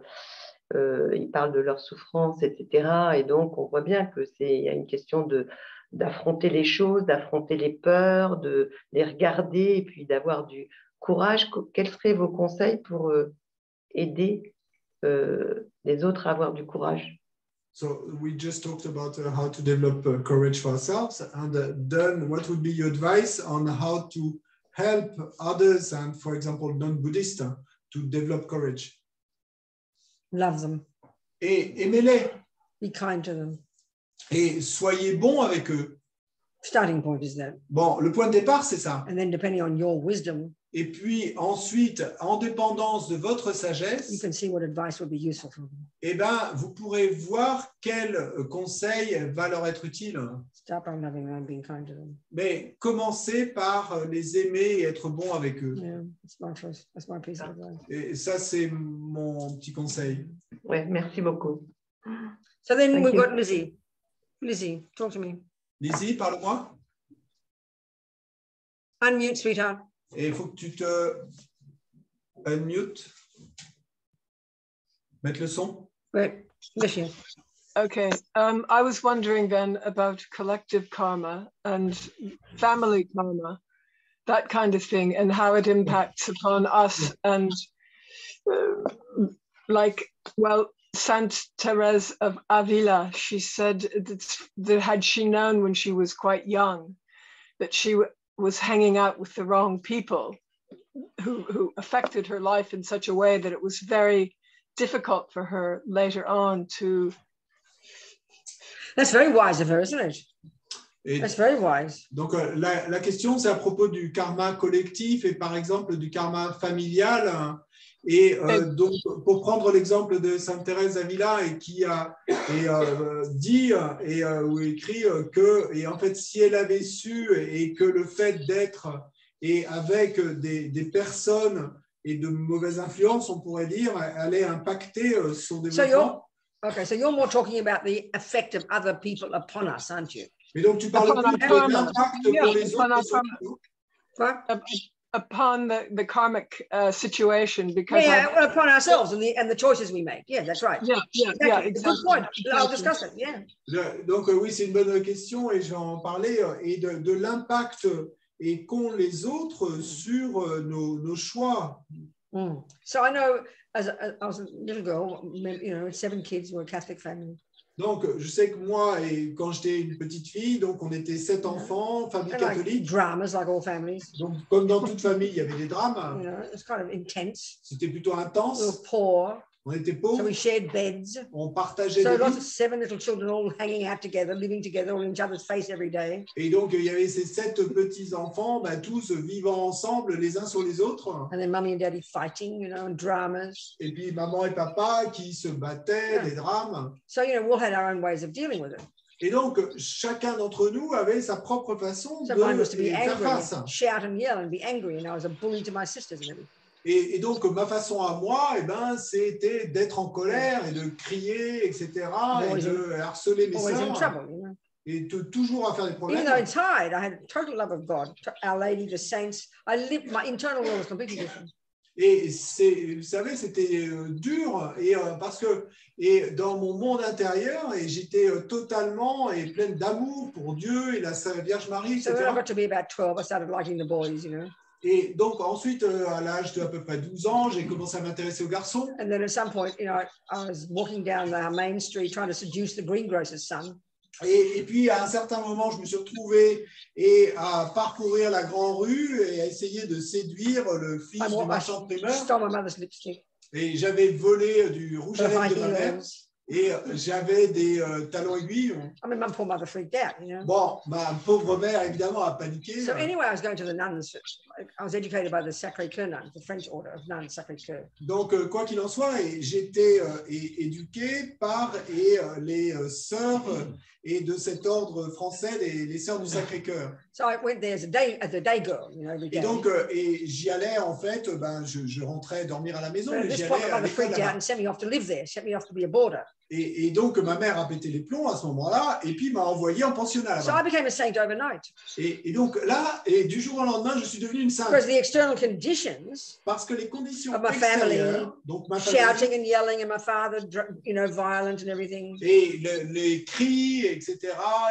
ils parlent de leur souffrance, etc. Et donc, on voit bien qu'il y a une question d'affronter les choses, d'affronter les peurs, de les regarder et puis d'avoir du courage. Quels seraient vos conseils pour aider les autres à avoir du courage? So we just talked about how to develop courage for ourselves, and then what would be your advice on how to help others, and for example, non-Buddhists, to develop courage? Love them. Et aimez-les, Be kind to them. et soyez bons avec eux. Starting point is that. Bon, le point de départ, c'est ça. And then depending on your wisdom, Et puis ensuite, en dépendance de votre you sagesse, can see what advice would be useful for them. eh ben, vous pourrez voir quel conseil va leur être utile. Start by loving them and being kind to them. Mais commencez par les aimer et être bon avec eux. Yeah, that's my choice. That's my piece of advice. Et ça, c'est mon petit conseil. Ouais, merci beaucoup. So then Thank we've you. got Lizzie. Lizzie, talk to me. Lizzie, parle-moi. Unmute, sweetheart. Et il faut que tu te unmute. Mettre le son. Right. Bless you. Okay, I was wondering then about collective karma and family karma, that kind of thing, and how it impacts upon us. And Saint Therese of Avila, she said that had she known when she was quite young that she was hanging out with the wrong people who affected her life in such a way that it was very difficult for her later on to... That's very wise of her, isn't it? Et That's very wise. donc, la question, c'est à propos du karma collectif et par exemple du karma familial. Et donc, pour prendre l'exemple de Sainte Thérèse d'Avila, et qui a dit ou écrit que, et en fait, si elle avait su et que le fait d'être avec des personnes et de mauvaises influences, on pourrait dire, allait impacter son développement. So you're more talking about the effect of other people upon us, aren't you? Mais donc, tu parles plus de l'impact pour les autres sur nous. What? Upon the karmic situation, because well, upon ourselves and the choices we make. Yeah, that's right. Yeah, exactly. Good point. I'll discuss it. Yeah. Donc oui, c'est une bonne question et je vais en parler et de l'impact qu'ont les autres sur nos choix. Mm. So I know as I was a little girl, 7 kids were a Catholic family. Donc, je sais que moi, et quand j'étais une petite fille, donc on était 7 enfants, famille catholique. Dramas, like all families. Donc, comme dans toute famille, il y avait des drames. It's kind of intense. C'était plutôt intense. We were poor. On était pauvres. So we shared beds. On partageait des lits. So lots of 7 little children all hanging out together, living together, all in each other's face every day. Et donc, il y avait ces 7 petits enfants, tous vivant ensemble les uns sur les autres. And then mommy and daddy fighting, and dramas. Et puis maman et papa qui se battaient, des drames. So, we all had our own ways of dealing with it. Et donc, chacun d'entre nous avait sa propre façon So mine was to de be faire angry, face. shout and yell and be angry, and I was a bully to my sisters and everything. Et donc, ma façon à moi, eh ben, c'était d'être en colère et de crier, etc., et de harceler mes Always in sœurs, trouble, you know. et toujours à faire des Even problèmes. though inside I had total love of God, Our Lady, the saints. I lived, my internal world was completely different. Et vous savez, c'était dur parce que dans mon monde intérieur, et j'étais totalement et pleine d'amour pour Dieu et la Vierge Marie, So etc. when I got to be about 12, I started liking the boys, you know. Et donc ensuite, à l'âge de à peu près 12 ans, j'ai commencé à m'intéresser aux garçons. And then at some point, you know, I was walking down our main street trying to seduce the greengrocer's son. Et puis, à un certain moment, je me suis retrouvé à parcourir la grande rue et à essayer de séduire le fils du marchand de primeurs. Stole my mother's lipstick. Et j'avais volé du rouge à lèvres de ma mère. Et j'avais des talons aiguilles. I mean, my poor mother freaked out, you know. Bon, ma pauvre mère, évidemment, a paniqué. So anyway, I was going to the nuns. I was educated by the Sacré-Cœur nuns, the French order of nuns, Sacré-Cœur. Donc, quoi qu'il en soit, j'étais éduqué par les sœurs et de cet ordre français, les sœurs du Sacré-Cœur. So I went there as a day girl, you know, every day. Et donc, j'y allais, en fait, je rentrais dormir à la maison. But at this point, my mother freaked out and sent me off to live there, sent me off to be a boarder. Et donc, ma mère a pété les plombs à ce moment-là, et puis m'a envoyé en pensionnat. So I became a saint overnight. Et donc là, du jour au lendemain, je suis devenu une sainte. Because the external conditions Parce que les conditions of my family, extérieures, donc ma famille, shouting and yelling, and my father, you know, violent and everything. Et les cris, etc.,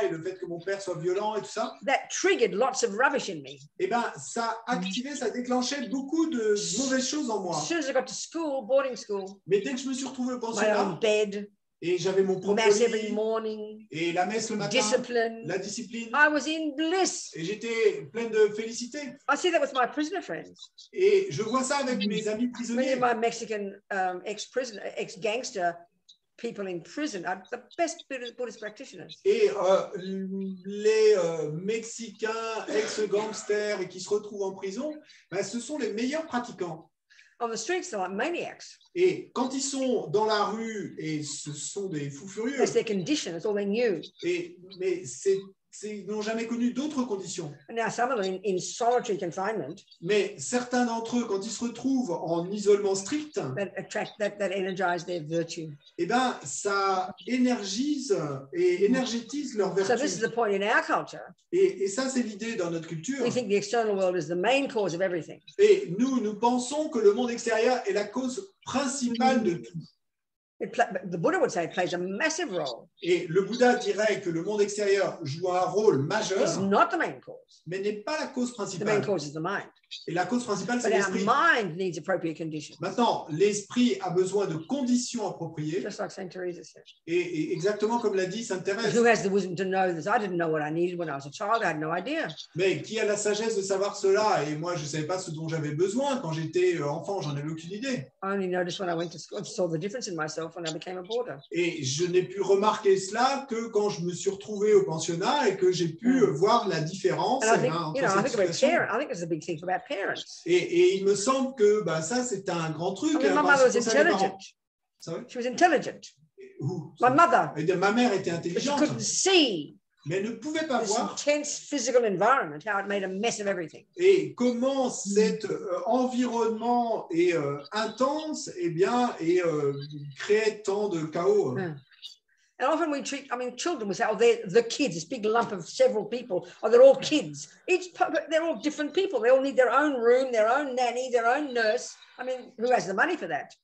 et le fait que mon père soit violent et tout ça. That triggered lots of rubbish in me. Eh ben, ça activait, ça déclenchait beaucoup de mauvaises choses en moi. As soon as I got to school, boarding school, Mais dès que je me suis retrouvé au my pensionnat, own bed, et j'avais mon propre mass every lit, morning, et la messe le matin, discipline, la discipline, I was in bliss. et j'étais pleine de félicité. I see that with my prisoner friends. Et je vois ça avec mes amis Many prisonniers. of my Mexican ex-prisoner, ex-gangster people in prison are the best Buddhist practitioners. Et les Mexicains ex-gangsters et qui se retrouvent en prison, ben, ce sont les meilleurs pratiquants. On the streets, they're like maniacs. Et quand ils sont dans la rue, et ce sont des fous furieux, That's their condition. That's all they knew. mais ils n'ont jamais connu d'autres conditions. And now some of them in solitary confinement Mais certains d'entre eux, quand ils se retrouvent en isolement strict, that energize their virtue. eh ben, ça énergise et énergétise leur So this vertu. is the point in our culture. Et ça, c'est l'idée dans notre culture. We think the external world is the main cause of everything. Et nous pensons que le monde extérieur est la cause principale de tout. The Buddha would say it plays a massive role. Et le Bouddha dirait que le monde extérieur joue un rôle majeur, It's not the main cause. mais n'est pas la cause The main principale. cause is the mind. Et la cause principale, c'est But our l'esprit. mind needs appropriate conditions. Maintenant, l'esprit a besoin de conditions appropriées, Just like Saint Teresa said. et exactement comme l'a dit Sainte Thérèse. Who has the wisdom to know this? I didn't know what I needed when I was a child. I had no idea. Mais qui a la sagesse de savoir cela? Et moi, je ne savais pas ce dont j'avais besoin quand j'étais enfant, j'en avais aucune idée. I only noticed when I went to school, saw the difference in myself when I became a boarder. Et je n'ai pu remarquer cela que quand je me suis retrouvé au pensionnat et que j'ai pu voir la différence And I think, entre you know, I cette think about situation. parents. I think it's a big thing about parents. Et il me semble que ça, c'est un grand truc. I mean, my mother was intelligent. She was intelligent. My mother. Ma mère était But she intelligente, couldn't see mais elle ne pouvait pas this voir intense physical environment, how it made a mess of everything. et comment cet environnement est intense et créait tant de chaos. Yeah. And often we treat, I mean, children, we say, oh, they're the kids, this big lump of several people, oh, they're all kids. They're all different people. They all need their own room, their own nanny, their own nurse. I mean, who has the money for that?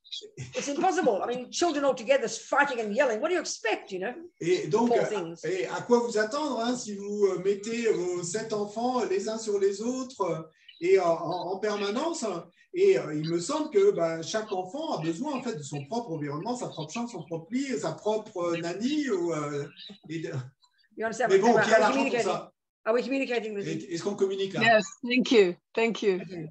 It's impossible. I mean, children all together fighting and yelling. What do you expect, you know? Et donc, Poor things. et à quoi vous attendre si vous mettez vos 7 enfants les uns sur les autres et en permanence? Et il me semble que chaque enfant a besoin en fait de son propre environnement, sa propre chambre, son propre lit, sa propre nanny. You understand? Mais bon, Are qui a we l'argent pour communicating? ça? Are we communicating with you? Est-ce qu'on communique là? Yes, thank you. Thank you. Okay.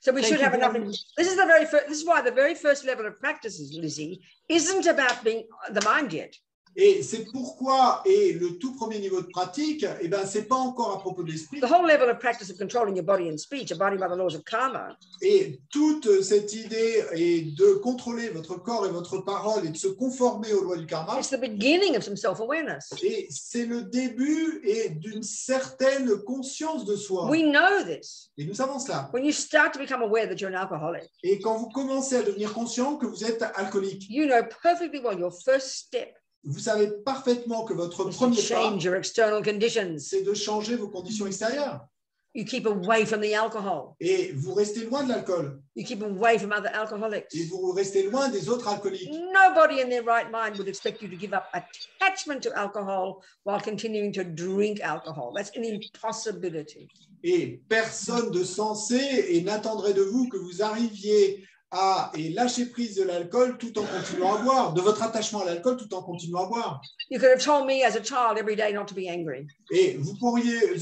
So we Thank should you have enough. very much. This is the very first. This is why the very first level of practices, Lizzie, isn't about being the mind yet. Et c'est pourquoi, et le tout premier niveau de pratique, eh ben, c'est pas encore à propos de l'esprit. The whole level of practice of controlling your body and speech, abiding by the laws of karma, Et toute cette idée est de contrôler votre corps et votre parole et de se conformer aux lois du karma. it's the beginning of some self-awareness. Et c'est le début et d'une certaine conscience de soi. We know this. Et nous savons cela. When you start to become aware that you're an alcoholic, Et quand vous commencez à devenir conscient que vous êtes alcoolique, you know perfectly well your first step vous savez parfaitement que votre is to premier pas, change your external conditions. c'est de changer vos conditions extérieures. You keep away from the alcohol. Et vous restez loin de l'alcool. You keep away from other alcoholics. Et vous restez loin des autres alcooliques. Nobody in their right mind would expect you to give up attachment to alcohol while continuing to drink alcohol. That's an impossibility. Et personne de sensé et n'attendrait de vous que vous arriviez à lâcher prise de l'alcool tout en continuant à boire, de votre attachement à l'alcool tout en continuant à boire. You could have told me as a child every day not to be angry. Et vous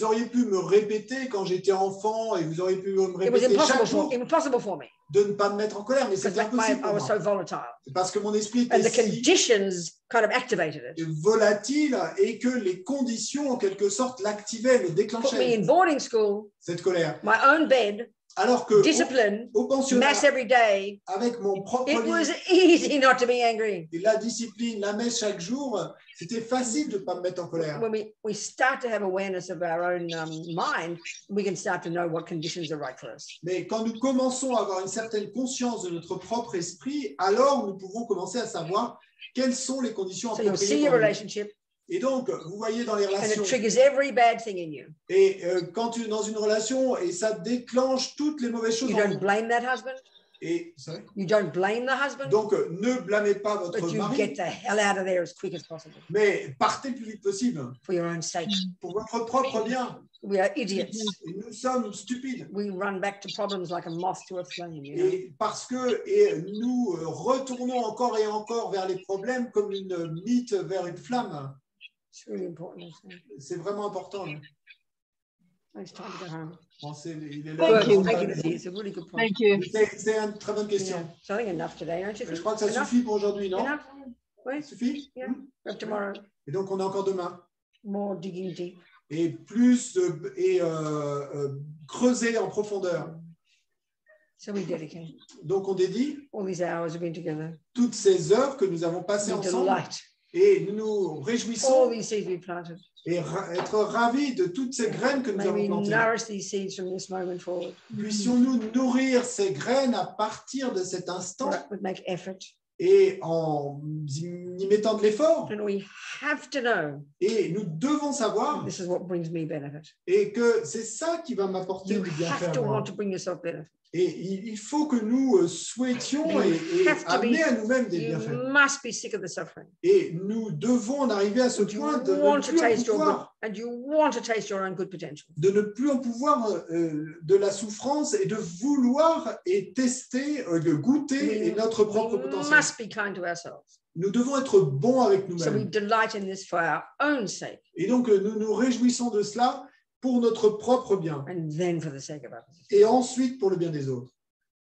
auriez pu me répéter quand j'étais enfant et vous auriez pu me It was répéter chaque jour impossible for me de ne pas me mettre en colère, mais because c'est impossible I pour was moi. so volatile. C'est parce que mon esprit And était the si conditions kind of activated it. volatile et que les conditions, en quelque sorte, l'activaient, le Put me déclenchaient, in boarding school, cette colère. my own bed, Alors que discipline, au pensionnat, mass every day. avec mon propre It lit, was easy not to be angry. et la discipline, la messe chaque jour, c'était facile de ne pas me mettre en colère. When we start to have awareness of our own mind, we can start to know what conditions are right for us. Mais quand nous commençons à avoir une certaine conscience de notre propre esprit, alors nous pouvons commencer à savoir quelles sont les conditions So you'll see appropriées your pour nous. relationship, Et donc, vous voyez dans les and it relations, triggers every bad thing in you. et quand tu es dans une relation, et ça déclenche toutes les mauvaises choses You en don't vous. blame that husband. Et, c'est vrai. You don't blame the husband, Donc, ne blâmez pas votre but you mari, get the hell out of there as quick as possible mais partez le plus vite possible for your own sake. pour votre propre bien. We are idiots. Et nous sommes stupides. We run back to problems like a moth to a flame. You know? Et parce que nous retournons encore et encore vers les problèmes comme une mythe vers une flamme. It's really important. Isn't it? C'est vraiment important. It's time to go home. Bon, il est Thank you. Thank you, Lizzie. It's a really good point. Thank you. C'est une très bonne question. Yeah. So I think enough today, don't you Je think? crois que ça Enough? suffit pour aujourd'hui, non? Enough? Oui. Ça suffit? Yeah. We have tomorrow. Et donc, on a encore demain. More digging deep. Et plus creuser en profondeur. So we dedicate Donc, on dédie all these hours we've been together. toutes ces heures que nous avons passées We ensemble delight et nous nous all réjouissons these seeds we planted. et être ravis de toutes ces graines que nous May avons we plantées. nourish these seeds from this moment forward. Puissions-nous nourrir ces graines à partir de cet instant We make effort. et en y mettant de l'effort. And we have to know Et nous devons savoir this is what brings me benefit. et que c'est ça qui va m'apporter You du bienfait have à to moi. want to bring yourself benefit. Et il faut que nous souhaitions et have to amener be- à nous-mêmes des You bienfaits. must be sick of the suffering. Et nous devons en arriver à ce You point de ne want to plus en taste your good, pouvoir, and you want to taste your own good potential. de ne plus en pouvoir de la souffrance et de vouloir et tester, de goûter et notre propre We potentiel. must be kind to ourselves. Nous devons être bons avec So we nous-mêmes. delight in this for our own sake Et donc, nous nous réjouissons de cela pour notre propre bien and then for the sake of others. et ensuite pour le bien des autres.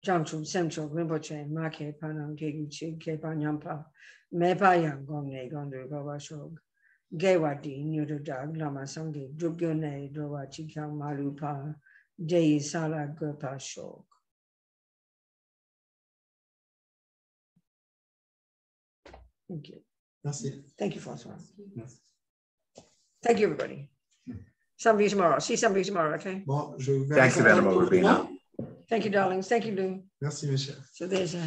Jamchu, Semcho, Rinpoche, Make, Panam, Keguchi, Kepanyampa, Mepa Yang, Gomne, Gondu, Gawashog, Gewadi, Nudag, Lama Sangi, Drugyone, Drowa Chika, Malupa, Dei Sala Gopa Shog. Thank you. Merci. Thank you, François. Merci. Thank you, everybody. Somebody tomorrow. See somebody tomorrow, okay? Bon, je vais Thanks, Venerable Rubina. Thank you, darlings. Thank you, Lou. Merci, mes chers. So there's a